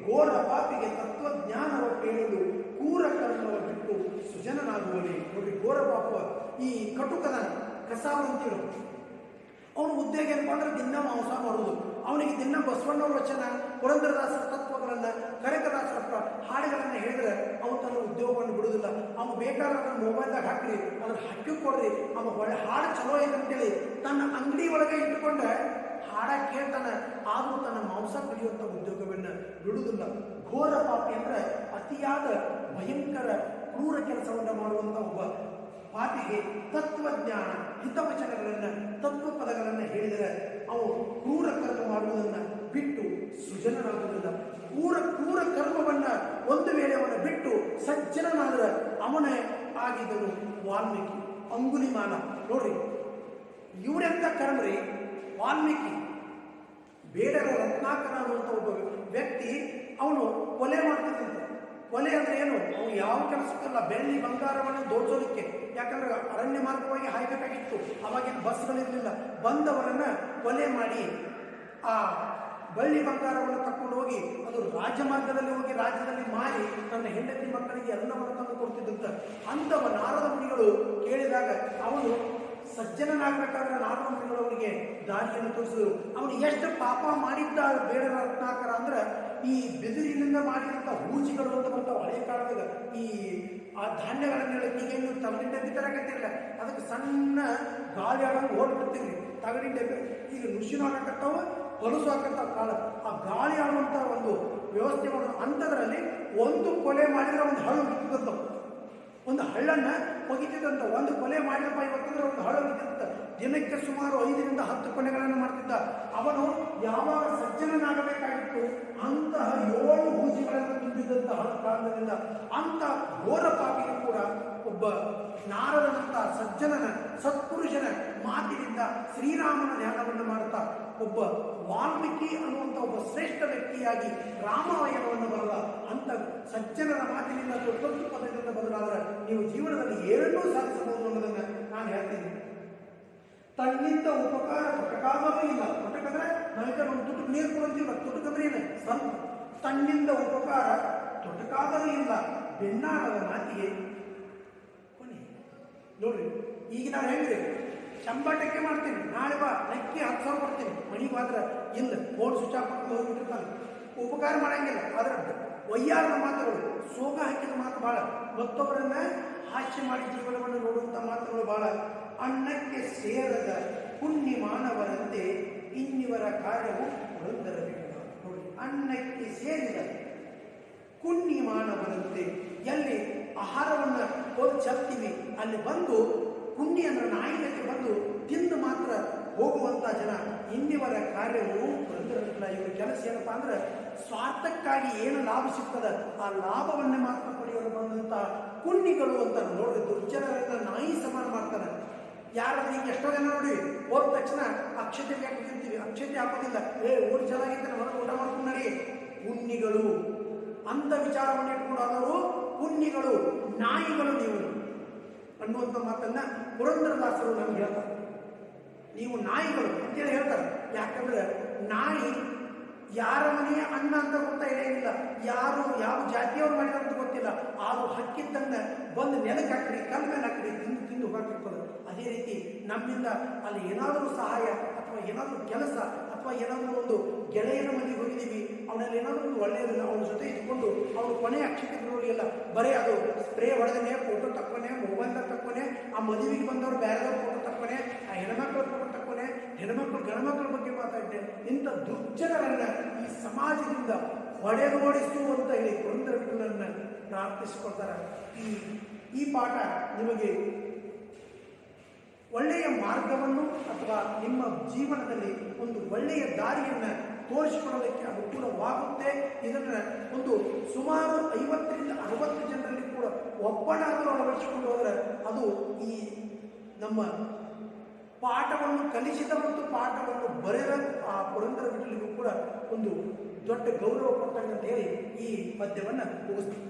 ಘೋರ ಪಾಪಿಗೆ ತತ್ವಜ್ಞಾನವ ಕೇಳಲು ಕೂರ ಕರ್ಮವ ಬಿಟ್ಟು ಸುಜನನಾಗುವನೇ. ನೋಡಿ, ಘೋರ ಪಾಪ ಈ ಕಟುಕದ ಕಸಾವಂತಿರು ಅವನು ಉದ್ಯೋಗ ಏನಪ್ಪ ಅಂದ್ರೆ ದಿನ ಮಾಂಸ ಮಾಡುವುದು. ಅವನಿಗೆ ದಿನ ಬಸವಣ್ಣವ್ರ ವಚನ, ಪುರಂದರದಾಸರ ತತ್ವಗಳನ್ನು, ಕನಕದಾಸರ ಹಾಡುಗಳನ್ನು ಹೇಳಿದ್ರೆ ಅವನು ತನ್ನ ಉದ್ಯೋಗವನ್ನು ಬಿಡುವುದಿಲ್ಲ. ಅವನು ಬೇಕಾದ್ರೆ ಅದನ್ನು ಮೊಬೈಲ್ದಾಗ ಹಾಕ್ರಿ, ಅದನ್ನು ಹಾಕಿ ಕೊಡ್ರಿ, ಅವನು ಒಳ್ಳೆ ಹಾಡು ಚಲೋ ಇದೆ ಅಂತೇಳಿ ತನ್ನ ಅಂಗಡಿ ಒಳಗೆ ಇಟ್ಟುಕೊಂಡ್ರೆ ಹಾಡ ಕೇಳ್ತಾನೆ. ಆದರೂ ತನ್ನ ಮಾಂಸ ಕಡಿಯುವಂಥ ಉದ್ಯೋಗವನ್ನು ಬಿಡುವುದಿಲ್ಲ. ಘೋರ ಪಾಪಿ ಅಂದರೆ ಅತಿಯಾದ ಭಯಂಕರ ಕ್ರೂರ ಕೆಲಸವನ್ನು ಮಾಡುವಂಥ ಒಬ್ಬ ಪಾಪಿಗೆ ತತ್ವಜ್ಞಾನ, ಹಿತವಚನಗಳನ್ನು, ತತ್ವ ಪದಗಳನ್ನು ಹೇಳಿದರೆ ಅವನು ಕ್ರೂರ ಕರ್ಮ ಮಾಡುವುದನ್ನು ಬಿಟ್ಟು ಸುಜನನಾಗುವುದಿಲ್ಲ. ಕ್ರೂರ ಕರ್ಮವನ್ನು ಒಂದು ವೇಳೆ ಅವನು ಬಿಟ್ಟು ಸಜ್ಜನನಾದರೆ ಅವನೇ ಆಗಿದ್ದನು ವಾಲ್ಮೀಕಿ, ಅಂಗುಲಿಮಾಲ. ನೋಡ್ರಿ, ಇವರೆಂತ ಕರ್ಮರಿ. ವಾಲ್ಮೀಕಿ ಬೇಡರ ರತ್ನಾಕರ ಅನ್ನುವಂಥ ಒಬ್ಬ ವ್ಯಕ್ತಿ, ಅವನು ಕೊಲೆ ಮಾಡ್ತಿದ್ದಂತೆ. ಕೊಲೆ ಅಂದರೆ ಏನು? ಅವನು ಯಾವ ಕೆಲಸಕ್ಕಲ್ಲ, ಬೆಳ್ಳಿ ಬಂಗಾರವನ್ನು ದೋಚೋದಕ್ಕೆ. ಯಾಕಂದ್ರೆ ಅರಣ್ಯ ಮಾರ್ಗವಾಗಿ ಹಾಯ್ಬೇಕಾಗಿತ್ತು, ಅವಾಗಿನ ಬಸ್ಗಳಿರಲಿಲ್ಲ. ಬಂದವರನ್ನು ಕೊಲೆ ಮಾಡಿ ಆ ಬೆಳ್ಳಿ ಬಂಗಾರವನ್ನು ತಕೊಂಡು ಹೋಗಿ ಅದು ರಾಜಮಾರ್ಗದಲ್ಲಿ ಹೋಗಿ ರಾಜ್ಯದಲ್ಲಿ ಮಾರಿ ತನ್ನ ಹೆಂಡತಿ ಮಕ್ಕಳಿಗೆ ಎಲ್ಲವನ್ನು ತಂದು ಕೊಡ್ತಿದ್ದಂತೆ. ಅಂಥವ ನಾರದ ಮುನಿಗಳು ಕೇಳಿದಾಗ ಅವನು ಸಜ್ಜನನಾಗಬೇಕಾದ್ರೆ ನಾಲ್ಕು ಮುನಿಗಳವರಿಗೆ ದಾರಿಯನ್ನು ತೋರಿಸಿದರು. ಅವನು ಎಷ್ಟು ಪಾಪ ಮಾಡಿದ್ದ ಬೇಡ ರತ್ನಾಕರ ಅಂದ್ರೆ ಈ ಬಿದಿರಿನಿಂದ ಮಾಡಿದಂಥ ಹೂಜಿಗಳು ಅಂತ ಬರ್ತಾವೆ ಹಳೆಯ ಕಾಲದಾಗ. ಈ ಆ ಧಾನ್ಯಗಳನ್ನೆಲ್ಲ ಈಗ ನೀವು ತಗಡಿನ ಡಬ್ಬಿ ತರಕತ್ತಿರಲ್ಲ, ಅದಕ್ಕೆ ಸಣ್ಣ ಗಾಳಿ ಆಡೋದು ಓಡ್ಬಿಡ್ತೀರಿ. ತಗಡಿನ ಡಬ್ಬಿ ಈಗ ನುಸಿನ ಹಾಕತ್ತಾವ, ಹೊಲಸು ಹಾಕತ್ತಾವ ಕಾಲ. ಆ ಗಾಳಿ ಆಡುವಂಥ ಒಂದು ವ್ಯವಸ್ಥೆ ಮಾಡೋದು ಅಂಥದ್ರಲ್ಲಿ ಒಂದು ಕೊಲೆ ಮಾಡಿದ್ರೆ ಒಂದು ಹಳ್ಳು ಬಿತ್ತಿದಂಥವು, ಒಂದು ಹಳ್ಳನ್ನು ಒಗಿತಿದ್ದಂಥ. ಒಂದು ಕೊಲೆ ಮಾಡಿದಪ್ಪ ಇವತ್ತಂದ್ರೆ ಒಂದು ಹಳ್ಳು ಬಿದ್ದಿದ್ದ. ದಿನಕ್ಕೆ ಸುಮಾರು 5 ರಿಂದ 10 ಕೊಲೆಗಳನ್ನು ಮಾಡ್ತಿದ್ದ. ಅವನು ಯಾವಾಗ ಸಜ್ಜನನಾಗಬೇಕಾಗಿತ್ತು ಅಂತಹ 7 ಹೂಜಿಗಳನ್ನು ತುಂಬಿದ್ದಂತಹ ಕಾರಣದಿಂದ ಅಂಥ ಘೋರ ಪಾಪಿಗೂ ಕೂಡ ಒಬ್ಬ ನಾರದನಂತ ಸಜ್ಜನನ ಸತ್ಪುರುಷನ ಮಾತಿನಿಂದ ಶ್ರೀರಾಮನ ಧ್ಯಾನವನ್ನು ಮಾಡುತ್ತಾ ಒಬ್ಬ ವಾಲ್ಮೀಕಿ ಅನ್ನುವಂಥ ಒಬ್ಬ ಶ್ರೇಷ್ಠ ವ್ಯಕ್ತಿಯಾಗಿ ರಾಮಾಯಣವನ್ನು ಬರೆದ ಅಂಥ ಸಜ್ಜನರ ಮಾತಿನಿಂದ ತಪ್ಪು ಪದದಿಂದ ಬದಲಾದರೆ ನೀವು ಜೀವನದಲ್ಲಿ ಏನನ್ನೂ ಸಾಧಿಸಬಹುದು ಅನ್ನೋದನ್ನು ನಾನು ಹೇಳ್ತೀನಿ. ತನ್ನಿಂದ ಉಪಕಾರ ತೊಟಕಾದರೂ ಇಲ್ಲ. ತೊಟಕಂದ್ರೆ ನಾವೀಗ ಒಂದು ತುಟುಕು ನೀರು ಕೊಡ್ತೀವಿ, ತುಟುಕಂದ್ರೆ ಏನು ಸ್ವಲ್ಪ. ತನ್ನಿಂದ ಉಪಕಾರ ತೊಟಕಾದರೂ ಇಲ್ಲ ಬೆನ್ನಾರದ ಮಾತಿಗೆ ಕೊನೆ. ನೋಡ್ರಿ, ಈಗ ನಾನು ಹೇಳಿದೆ ಚಂಬಾಟಕ್ಕೆ ಮಾಡ್ತೀನಿ, ನಾಳೆ ಬಾ ನಕ್ಕಿ 10,000 ಕೊಡ್ತೀನಿ, ಮನೆಗೆ ಮಾತ್ರ ಇಲ್ಲ, ಫೋನ್ ಸ್ವಿಚ್ ಆಫ್ ಮಾಡ್ಕೊಂಡು ಹೋಗ್ಬಿಟ್ಟಿರ್ತಾನೆ. ಉಪಕಾರ ಮಾಡಂಗಿಲ್ಲ. ಆದ್ರೆ ವಯ್ಯಾರದ ಮಾತುಗಳು, ಸೋಗ ಹಾಕಿದ ಮಾತು ಭಾಳ, ಮತ್ತೊಬ್ಬರನ್ನ ಹಾಸ್ಯ ಮಾಡಿ ಜೀವನವನ್ನು ನೋಡುವಂಥ ಮಾತುಗಳು ಭಾಳ. ಅನ್ನಕ್ಕೆ ಸೇರದ ಪುಣ್ಯ ಮಾನವರಂತೆ ಇನ್ನಿವರ ಕಾರ್ಯವು ಹೊಂದರಬೇಕು. ನೋಡಿ, ಅನ್ನಕ್ಕೆ ಸೇರಿದ ಪುಣ್ಯ ಮಾನವರಂತೆ, ಎಲ್ಲಿ ಆಹಾರವನ್ನು ಹೋಗಿ ಚೆಲ್ತೀವಿ ಅಲ್ಲಿ ಬಂದು ಪುಣ್ಯ ಅಂದ್ರೆ ನಾಯಿಗೆ ಬಂದು ತಿಂದು ಮಾತ್ರ ಹೋಗುವಂಥ ಜನ ಇನ್ನಿವರ ಕಾರ್ಯವು ಹೊಂದಿರಲಿಲ್ಲ. ಇವರ ಕೆಲಸ ಏನಪ್ಪ ಅಂದ್ರೆ ಸ್ವಾರ್ಥಕ್ಕಾಗಿ ಏನು ಲಾಭ ಸಿಗ್ತದೆ ಆ ಲಾಭವನ್ನೇ ಮಾತ್ರ ಪಡೆಯಲು ಬಂದಂಥ ಪುಣ್ಯಗಳು ಅಂತ. ನೋಡ್ರಿ, ದುರ್ಜನರನ್ನ ನಾಯಿ ಸಮಾನ ಮಾಡ್ತಾನೆ. ಯಾರಾದ್ರೂ ಈಗ ಎಷ್ಟೋ ಜನ ನೋಡಿ ಹೋದ ತಕ್ಷಣ ಅಕ್ಷತೆ ಬೇಕು ತಿಂತೀವಿ, ಅಕ್ಷತೆ ಹಾಕೋದಿಲ್ಲ, ಊರು ಚೆನ್ನಾಗಿತ್ತು ಹೊರಗೆ ಊಟ ಮಾಡ್ಕೊಂಡು ನಡಿ. ಪುಣ್ಯಗಳು ಅಂತ ವಿಚಾರವನ್ನು ಇಟ್ಕೊಂಡು ಆದವರು ಪುಣ್ಯಗಳು, ನಾಯಿಗಳು ನೀವು ಅನ್ನುವಂಥ ಮಾತನ್ನ ಪುರಂದರದಾಸರು ನಮ್ಗೆ ಹೇಳ್ತಾರೆ. ನೀವು ನಾಯಿಗಳು ಅಂತೇಳಿ ಹೇಳ್ತಾರೆ. ಯಾಕಂದ್ರೆ ನಾಯಿ ಯಾರ ಮನೆಯ ಅನ್ನ ಅಂತ ಗೊತ್ತಾ ಇಲ್ಲ, ಯಾರು ಯಾವ ಜಾತಿಯವ್ರು ಮಾಡಿದ ಅಂತ ಗೊತ್ತಿಲ್ಲ. ಆದ್ರೂ ಹಕ್ಕಿದ್ದನ್ನ ಬಂದು ನೆಲಕ್ಕೆ ಹಾಕ್ರಿ, ಕಲ್ ಮೇಲೆ ಹಾಕ್ರಿ, ತಿಂದು ತಿಂದು ಹೋಗಿರ್ತದೆ. ಅದೇ ರೀತಿ ನಮ್ಮಿಂದ ಅಲ್ಲಿ ಏನಾದರೂ ಸಹಾಯ ಅಥವಾ ಏನಾದರೂ ಕೆಲಸ ಅಥವಾ ಏನಾದರೂ ಒಂದು ಗೆಳೆಯನ ಮನೆಗೆ ಹೋಗಿದ್ದೀವಿ, ಅವನಲ್ಲಿ ಏನಾದರೂ ಒಂದು ಒಳ್ಳೆಯದಿಲ್ಲ, ಅವನ ಜೊತೆ ಇಟ್ಕೊಂಡು ಅವನು ಕೊನೆ ಅಕ್ಷತೆ ನೋಡಿಲ್ಲ, ಬರೀ ಅದು ಸ್ಪ್ರೇ ಹೊಡೆದನೆ, ಫೋಟೋ ತಕ್ಕೊನೆ, ಮೊಬೈಲ್ದಾಗ ತಕ್ಕೊನೆ, ಆ ಮದುವೆಗೆ ಬಂದವರು ಬೇರೆದವ್ರ ಫೋಟೋ ತಕ್ಕೊನೆ, ಆ ಹೆಣ್ಮಕ್ಳ ಫೋಟೋ ತಕ್ಕೊನೆ, ಹೆಣ್ಮಕ್ಳು ಗಣಮಕ್ಳ ಬಗ್ಗೆ ಮಾತಾಡಿದೆ. ಇಂಥ ದುರ್ಜನರನ್ನ ಈ ಸಮಾಜದಿಂದ ಹೊಡೆದೋಡಿಸುವಂತ ಹೇಳಿ ಪುರಂದರವಿಠಲರನ್ನ ಪ್ರಾರ್ಥಿಸಿಕೊಳ್ತಾರೆ. ಈ ಪಾಠ ನಿಮಗೆ ಒಳ್ಳೆಯ ಮಾರ್ಗವನ್ನು ಅಥವಾ ನಿಮ್ಮ ಜೀವನದಲ್ಲಿ ಒಂದು ಒಳ್ಳೆಯ ದಾರಿಯನ್ನು ತೋರಿಸಿಕೊಡೋದಕ್ಕೆ ಅನುಕೂಲವಾಗುತ್ತೆ. ಇದನ್ನು ಒಂದು ಸುಮಾರು 50 ರಿಂದ 60 ಜನರಲ್ಲಿ ಕೂಡ ಒಬ್ಬನಾದರೂ ಅಳವಡಿಸಿಕೊಂಡು ಹೋದರೆ ಅದು ಈ ನಮ್ಮ ಪಾಠವನ್ನು ಕಲಿಸಿದ ಮತ್ತು ಪಾಠವನ್ನು ಬರೆದ ಆ ಪುರಂದರವಿಠಲರಿಗೂ ಕೂಡ ಒಂದು ದೊಡ್ಡ ಗೌರವ ಕೊಡ್ತಕ್ಕಂತ ಹೇಳಿ ಈ ಪದ್ಯವನ್ನು ಮುಗಿಸ್ತೀನಿ.